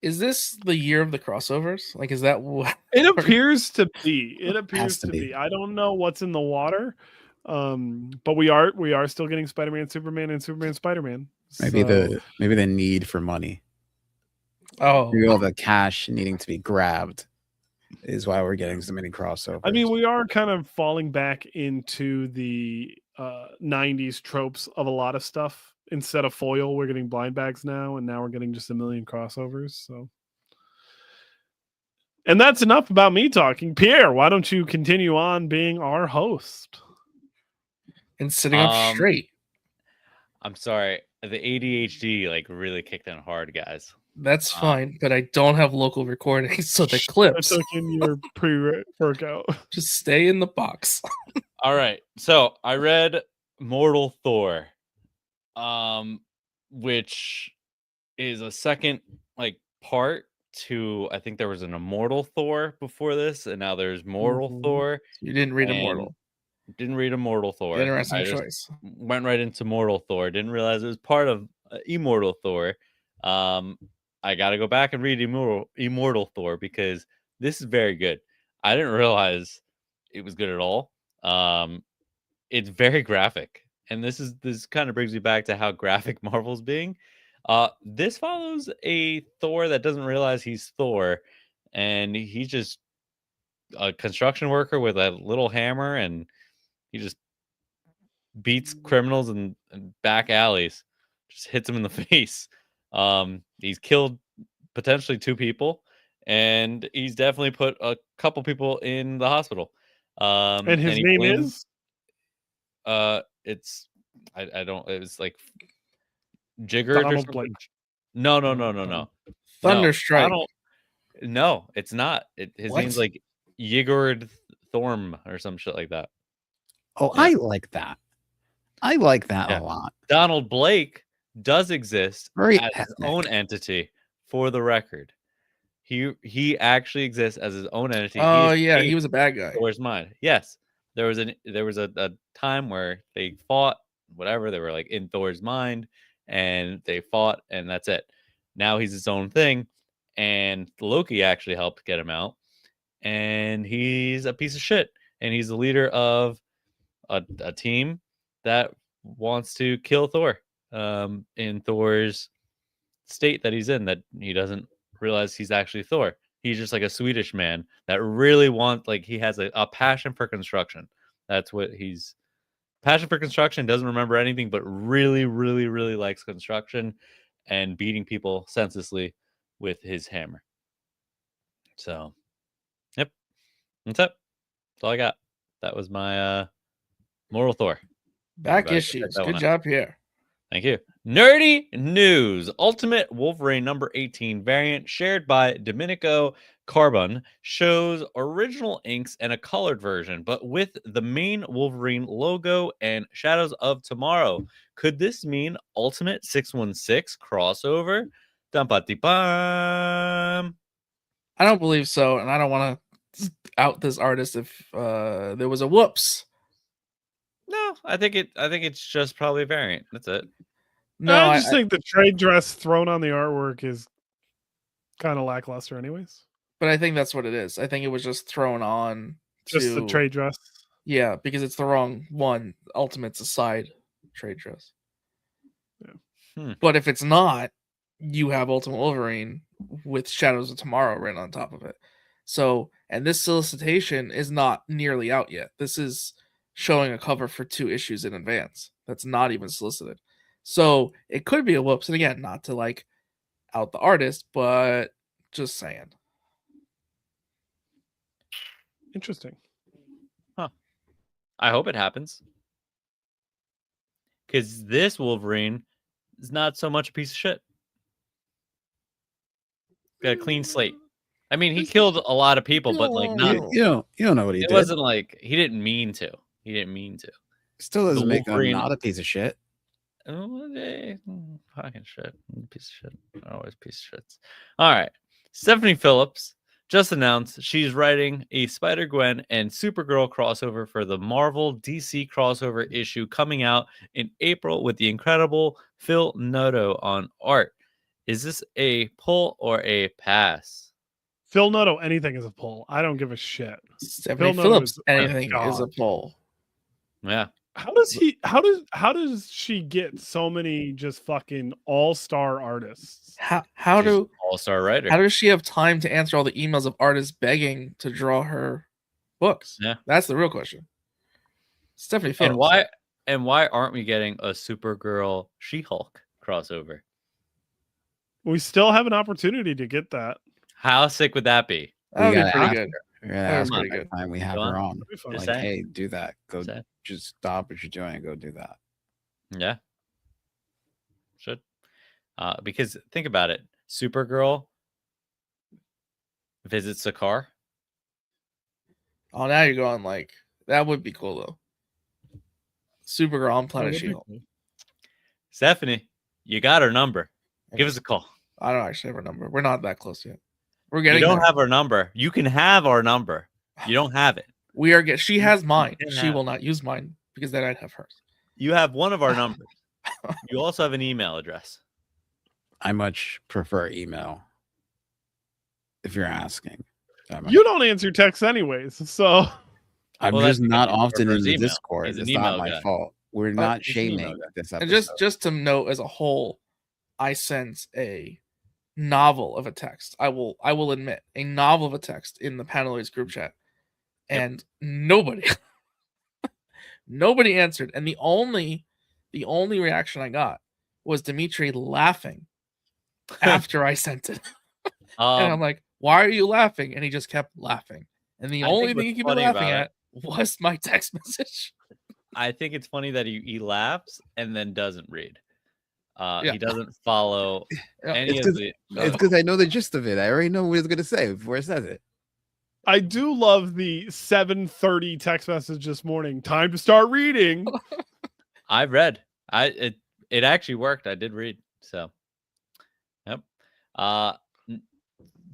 Is this the year of the crossovers? Like, is that what it appears to be? It appears to be. I don't know what's in the water, but we are still getting Spider-Man, Superman, and Superman, Spider-Man. Maybe the need for money. Oh, all the cash needing to be grabbed is why we're getting so many crossovers. I mean, we are kind of falling back into the 90s tropes of a lot of stuff. Instead of foil, we're getting blind bags now, and now we're getting just a million crossovers. So, and that's enough about me talking. Pierre, why don't you continue on being our host? and sitting up straight. I'm sorry. The ADHD like really kicked in hard, guys. That's fine, but I don't have local recordings, so the I clips took in your pre-workout. just stay in the box. All right. So I read Mortal Thor, which is a second like part to, I think there was an Immortal Thor before this, and now there's Mortal Thor. You didn't read and Immortal. Didn't read Immortal Thor. Interesting I just choice. went right into Mortal Thor. Didn't realize it was part of Immortal Thor. I got to go back and read Immortal Thor because this is very good. I didn't realize it was good at all. It's very graphic, and this kind of brings me back to how graphic Marvel's being. This follows a Thor that doesn't realize he's Thor, and he's just a construction worker with a little hammer, and he just beats criminals in back alleys, just hits them in the face. He's killed potentially 2 people, and he's definitely put a couple people in the hospital. And his he name blames- is? It's I don't. It was like Jiggered or Donald something. Blake. No. Thunderstrike. No, it's not. His What? name's like Yigord Thorm or some shit like that. Oh, Yeah. I like that. I like that Yeah. a lot. Donald Blake does exist Very as his ethnic. own entity, for the record. He actually exists as his own entity. Oh yeah, he was a bad guy. Thor's mind. Yes, there was a time where they fought. Whatever, they were like in Thor's mind, and they fought, and that's it. Now he's his own thing, and Loki actually helped get him out, and he's a piece of shit, and he's the leader of a team that wants to kill Thor in Thor's state that he's in, that he doesn't realize he's actually Thor. He's just like a Swedish man that really wants, like, he has a passion for construction. That's what he's passion for construction, doesn't remember anything, but really, really, really likes construction and beating people senselessly with his hammer. So, yep. That's it. That's all I got. That was my Mortal Thor. Back Everybody issues. check that one Good out. job here. Thank you. Nerdy news. Ultimate Wolverine number 18 variant shared by Domenico Carbon shows original inks and a colored version, but with the main Wolverine logo and Shadows of Tomorrow. Could this mean Ultimate 616 crossover? Dum-ba-de-bum. I don't believe so, and I don't want to out this artist if there was a whoops. No, I think it's just probably a variant. That's it. No, I just think the trade dress thrown on the artwork is kind of lackluster, anyways. but I think that's what it is. I think it was just thrown on Just the to- trade dress. Yeah, because it's the wrong one. Ultimate's a side trade dress. Yeah. But if it's not, you have Ultimate Wolverine with Shadows of Tomorrow written on top of it. So, and this solicitation is not nearly out yet. This is showing a cover for 2 issues in advance. That's not even solicited. So it could be a whoops. And again, not to like out the artist, but just saying. Interesting. I hope it happens. Because this Wolverine is not so much a piece of shit. Got a clean slate. I mean, he killed a lot of people, but like not. You don't know what he It did. wasn't like he didn't mean to. He didn't mean to. Still doesn't make him Wolverine- not a piece of shit. Oh, fucking shit. Piece of shit. Always piece of shits. All right. Stephanie Phillips just announced she's writing a Spider-Gwen and Supergirl crossover for the Marvel DC crossover issue coming out in April with the incredible Phil Noto on art. Is this a pull or a pass? Phil Noto, anything is a pull. I don't give a shit. Stephanie Noto Phillips, is- anything is a God. pull. Yeah. How does he? How does she get so many just fucking all-star artists? How She's do all-star writer. how does she have time to answer all the emails of artists begging to draw her books? Yeah. That's the real question. Stephanie Phillips. And why aren't we getting a Supergirl She-Hulk crossover? We still have an opportunity to get that. How sick would that be? That would be gotta pretty ask good. her. We're gonna That was ask her pretty next good. time we have Go her on. on. That'd be fun. Just Like, saying. hey, do that. Go, Just saying. just stop what you're doing and go do that. Yeah. Should. Because think about it. Supergirl visits a car. Oh, now you're going like that would be cool though. Supergirl on That Planet would be She-Hulk. cool. Stephanie, you got her number. Give us a call. I don't actually have her number. We're not that close yet. We're You getting don't there. have her number. You can have our number. You don't have it. We are get. She has mine. can She have will not use mine because then I'd have hers. You have one of our numbers. You also have an email address. I much prefer email. If you're asking, You don't answer texts anyways, so I'm Well, just that's not because he often in prefers the email. Discord. He's an It's email not my guy. fault. We're not he's an email shaming guy. this And episode. just to note as a whole, I sent a novel of a text. I will admit a novel of a text in the Paneloids group chat, and nobody answered. And the only reaction I got was Dimitri laughing after I sent it. And I'm like, why are you laughing? And he just kept laughing. And the I only think thing he what's could be funny laughing about at was my text message. I think it's funny that he laughs and then doesn't read. Yeah. He doesn't follow Yeah. any It's of the. It's because I know the gist of it. I already know what he's gonna say before it says it. I do love the 7:30 text message this morning. Time to start reading. I read. It actually worked. I did read. So, yep.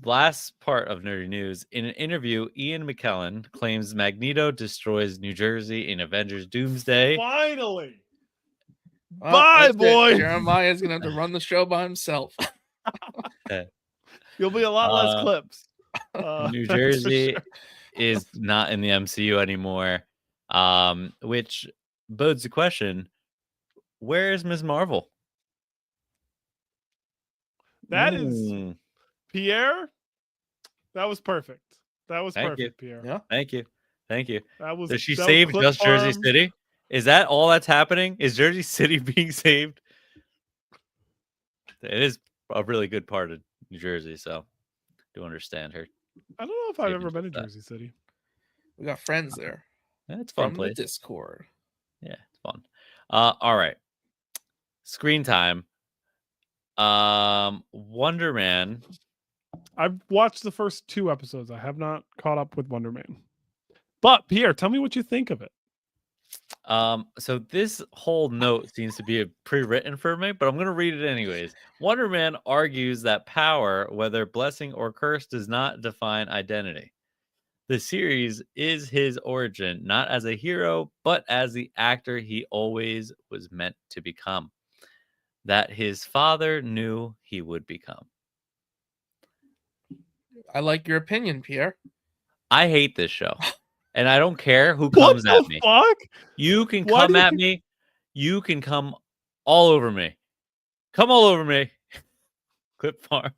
Last part of nerdy news. In an interview, Ian McKellen claims Magneto destroys New Jersey in Avengers Doomsday. Finally. Well, Bye, that's it. boy. Jeremiah's gonna have to run the show by himself. You'll be a lot less clips. New that's for Jersey sure. is not in the MCU anymore, which bodes the question: where is Ms. Marvel? That is Pierre. That was perfect. That was Thank perfect, Pierre. Yeah. Thank you. That was. Does she that was save clip just Jersey farm. City? Is that all that's happening? Is Jersey City being saved? It is a really good part of New Jersey, so I do understand her. I don't know if I've saving ever been to just that. Jersey City. We got friends there Yeah, it's a fun from place. the Discord. Yeah, it's fun. All right. Screen time. Wonder Man. I've watched the first 2 episodes. I have not caught up with Wonder Man. But Pierre, tell me what you think of it. So this whole note seems to be pre-written for me, but I'm gonna read it anyways. Wonder Man argues that power, whether blessing or curse, does not define identity. The series is his origin, not as a hero, but as the actor he always was meant to become, that his father knew he would become. I like your opinion, Pierre. I hate this show, and I don't care who What comes at the me. fuck? You can Why come do you at think- me. You can come all over me. Come all over me. Clip farm.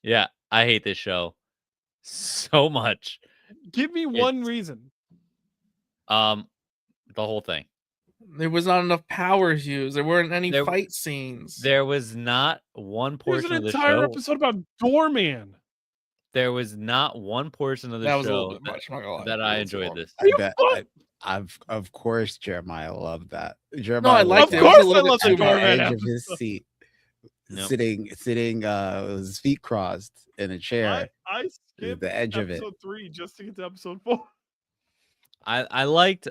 Yeah, I hate this show so much. Give me one reason. The whole thing. There was not enough powers used. There weren't any There- fight scenes. There was not one There's portion an of the entire show. episode about Doorman. There was not one portion of the That was a little show bit much. I'm not gonna lie. that It I was too enjoyed long. this. Are you Bet of course Jeremiah loved that. No, Jeremiah I liked Of it. was It was a course I little love bit the too at the Doorman much. edge of his episode. seat, Nope. sitting with his feet crossed in a chair. I skipped the edge of it. episode 3 just to get to episode 4. I liked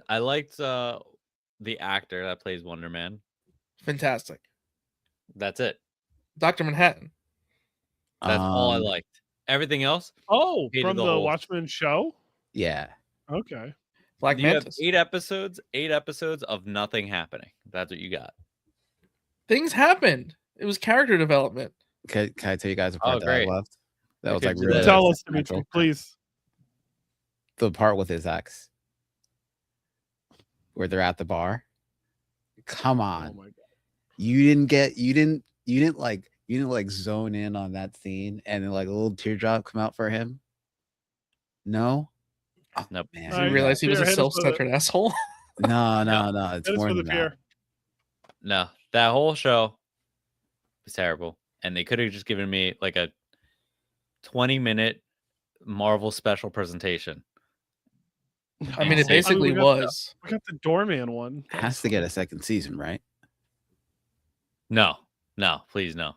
the actor that plays Wonder Man. Fantastic. That's it. Dr. Manhattan. That's all I Um, liked. Everything else, Oh, Hated from the the whole- Watchmen show? Yeah. Okay. Black you have Mantis. 8 episodes of nothing happening. That's what you got. Things happened. It was character development. Can I tell you guys a part that great. I loved? That was Okay, like do really that. Tell us, sentimental. Dimitri, please. The part with his ex. where they're at the bar. Come Oh on. my god. You didn't like zone in on that scene and then like a little teardrop come out for him. No. Oh, Nope. man. Did you Alright, realize he was a Pierre, hit us with it. self-centered asshole? No, No. it's Hit us more with than it, that. Pierre. No, that whole show was terrible, and they could have just given me like a 20-minute Marvel special presentation. I mean, it Insane. basically we was. got the Doorman one. It has to get a second season, right? No, please no.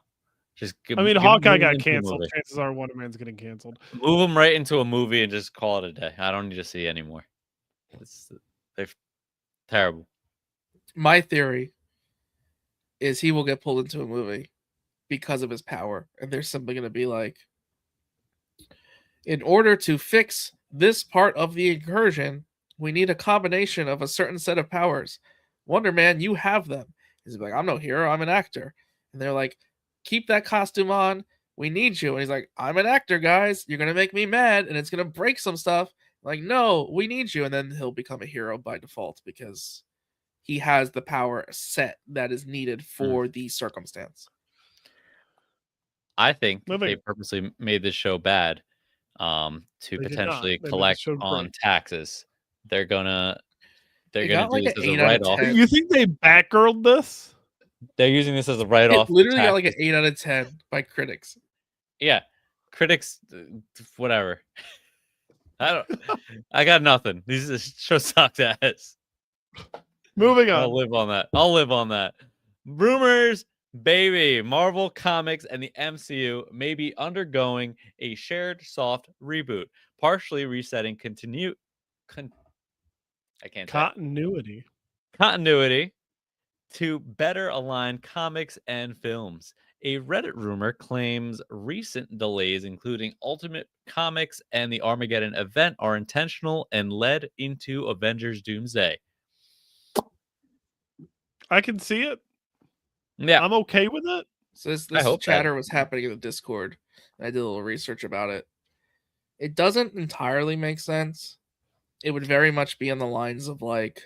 Just I mean, move Hawkeye him got into a canceled. movie. Chances are Wonder Man's getting canceled. Move him right into a movie and just call it a day. I don't need to see anymore. They're terrible. My theory is he will get pulled into a movie because of his power, and there's something going to be like, in order to fix this part of the incursion, we need a combination of a certain set of powers. Wonder Man, you have them. He's like, I'm no hero, I'm an actor. And they're like, keep that costume on. We need you. And he's like, I'm an actor, guys. You're going to make me mad, and it's going to break some stuff. Like, no, we need you. And then he'll become a hero by default because he has the power set that is needed for the circumstance. I think Moving. they purposely made this show bad to They did potentially not. They made the collect show on great. taxes. They're gonna It do got like this an as a 8 out of write-off. 10. You think they Batgirled this? They're using this as a write-off. It literally got like an taxes. 8 out of 10 by critics. Yeah, critics, whatever. I got nothing. This show sucked ass. Moving I'll on. live on that. Rumors, baby. Marvel Comics and the MCU may be undergoing a shared soft reboot, partially resetting continuity to better align comics and films. A Reddit rumor claims recent delays, including Ultimate Comics and the Armageddon event, are intentional and led into Avengers Doomsday. I can see it. Yeah, I'm okay with it. So this hope that- chatter was happening in the Discord. I did a little research about it. It doesn't entirely make sense. It would very much be on the lines of like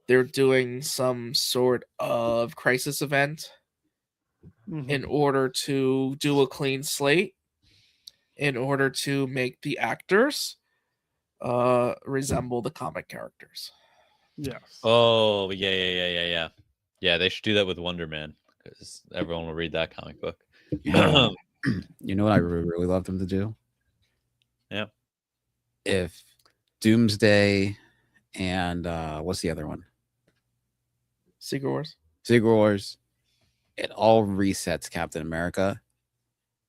they're doing some sort of crisis event in order to do a clean slate, in order to make the actors resemble the comic characters. Yes. Oh, yeah. Yeah, they should do that with Wonder Man because everyone will read that comic book. You know what I really love them to do? Yeah. If Doomsday and what's the other one? Secret Wars. Secret Wars, it all resets Captain America.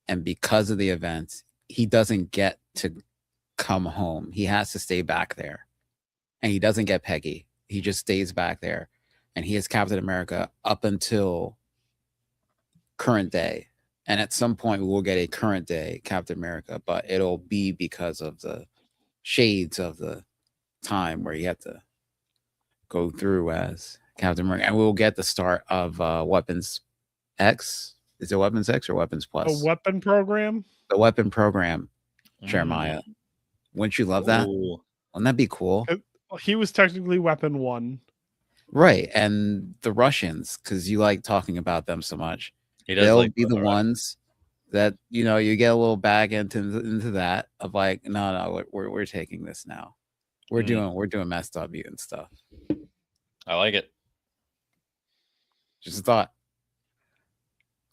And because of the events, he doesn't get to come home. He has to stay back there. And he doesn't get Peggy. He just stays back there. And he is Captain America up until current day. And at some point, we will get a current day Captain America, but it'll be because of the shades of the time where you have to go through as Captain America. And we'll get the start of Weapons X. Is it Weapons X or Weapons Plus? A weapon program? The weapon program, Jeremiah. Wouldn't you love that? Ooh. Wouldn't that be cool? He was technically weapon 1. Right. And the Russians, because you like talking about them so much, They'll be the ones that, you know, you get a little back into that of like, no, we're taking this now. We're doing messed up mutant stuff. I like it. Just a thought.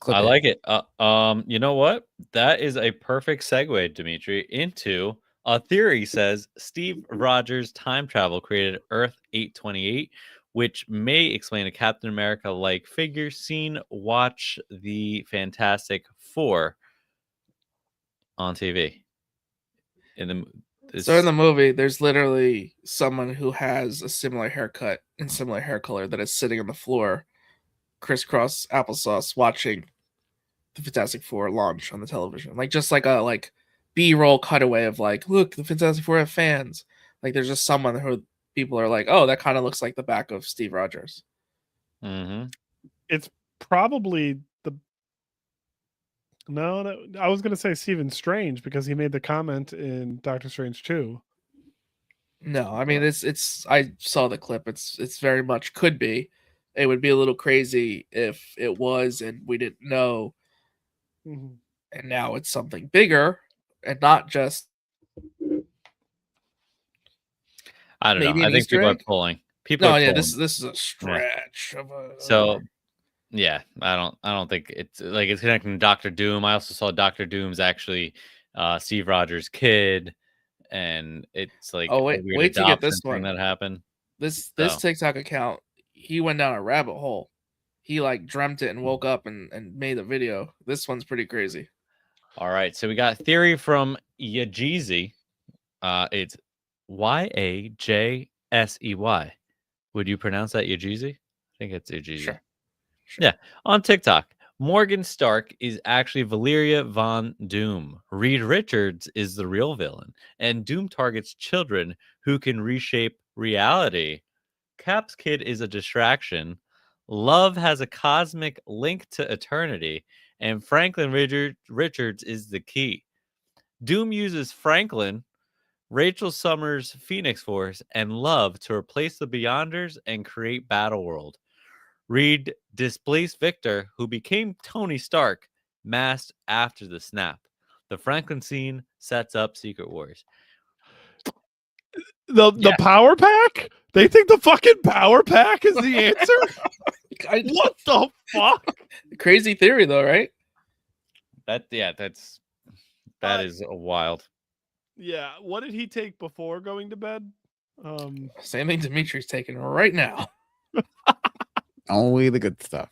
I like it. You know what? That is a perfect segue, Dimitri, into a theory says Steve Rogers' time travel created Earth 828, which may explain a Captain America-like figure seen. Watch the Fantastic Four on TV. So in the movie, there's literally someone who has a similar haircut and similar hair color that is sitting on the floor, crisscross applesauce, watching the Fantastic Four launch on the television. Like just like a B-roll cutaway of like, look, the Fantastic Four have fans. Like there's just someone who people are like, oh, that kind of looks like the back of Steve Rogers. Mm-hmm. It's probably I was going to say Stephen Strange because he made the comment in Doctor Strange 2. No, I mean it's. I saw the clip. It's very much could be. It would be a little crazy if it was and we didn't know, Mhm. and now it's something bigger and not just I don't know. maybe I an think Easter people are egg. pulling. People No, are yeah, pulling. this is a stretch of a. So yeah, I don't think it's like it's connecting to Doctor Doom. I also saw Doctor Doom's actually Steve Rogers' kid, and it's like Oh a wait, weird wait to get adoption this thing one. that happened. This So TikTok account, he went down a rabbit hole. He like dreamt it and woke up and made a video. This one's pretty crazy. all right, so we got theory from Yajeezy. It's Yajsey. Would you pronounce that Yajeezy? I think it's Yajeezy. Sure. Yeah, on TikTok, Morgan Stark is actually Valeria Von Doom. Reed Richards is the real villain, and Doom targets children who can reshape reality. Cap's kid is a distraction. Love has a cosmic link to eternity, and Franklin Richards is the key. Doom uses Franklin, Rachel Summers' Phoenix Force, and Love to replace the Beyonders and create Battleworld. Reed displaced Victor, who became Tony Stark, masked after the snap. The Franklin scene sets up Secret Wars. The Yeah. power pack? They think the fucking power pack is the answer? What the fuck? Crazy theory though, right? That is a wild. Yeah. What did he take before going to bed? Same thing Dimitri's taking right now. Only the good stuff.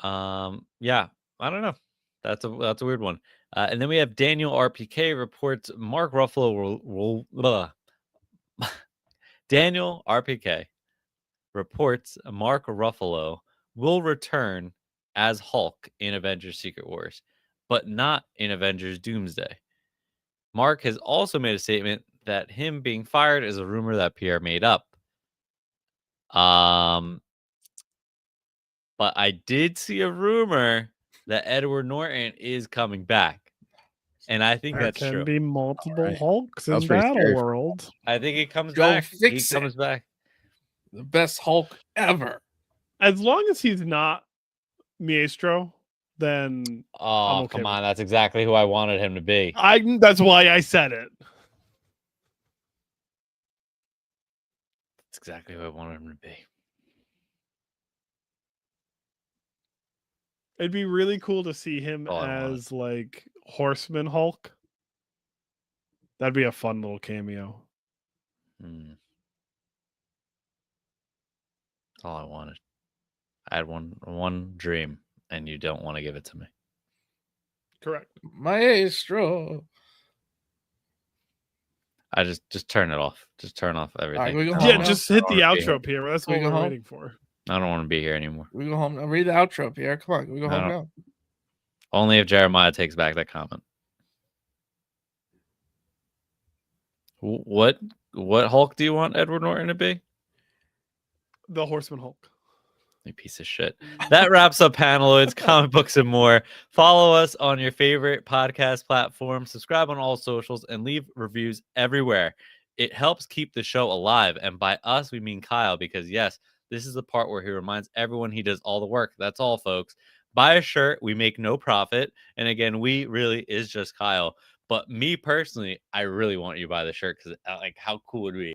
Yeah, I don't know. That's a weird one. And then we have Daniel RPK reports Mark Ruffalo will Daniel RPK reports Mark Ruffalo will return as Hulk in Avengers Secret Wars, but not in Avengers Doomsday. Mark has also made a statement that him being fired is a rumor that Pierre made up. But I did see a rumor that Edward Norton is coming back. And I think There that's can true. be multiple Alright. Hulks That was in pretty Battle scary. World. I think he comes Go back. He fix it. comes back. The best Hulk ever. As long as he's not Maestro, then Oh, okay come with on. That's exactly who I wanted him to be. that's why I said it. That's exactly who I wanted him to be. It'd be really cool to see him all I wanted. as like Horseman Hulk. That'd be a fun little cameo. Hmm. That's all I wanted. I had one dream, and you don't want to give it to me. Correct. Maestro. I just turn it off. Just turn off All right, everything. we go I home Yeah, don't now. just hit the wanna be here. outro, Pierre. That's Can we what go we're home? waiting for. I don't want to be here anymore. We go home now. Read the outro, Pierre. Come on, can we go I home don't- now? Only if Jeremiah takes back that comment. What Hulk do you want Edward Norton to be? The Horseman Hulk. You piece of shit. That wraps up Paneloids, comic books, and more. Follow us on your favorite podcast platform. Subscribe on all socials and leave reviews everywhere. It helps keep the show alive. And by us, we mean Kyle, because yes, this is the part where he reminds everyone he does all the work. That's all, folks. Buy a shirt. We make no profit. And again, we really is just Kyle. But me personally, I really want you to buy the shirt because like how cool would it be?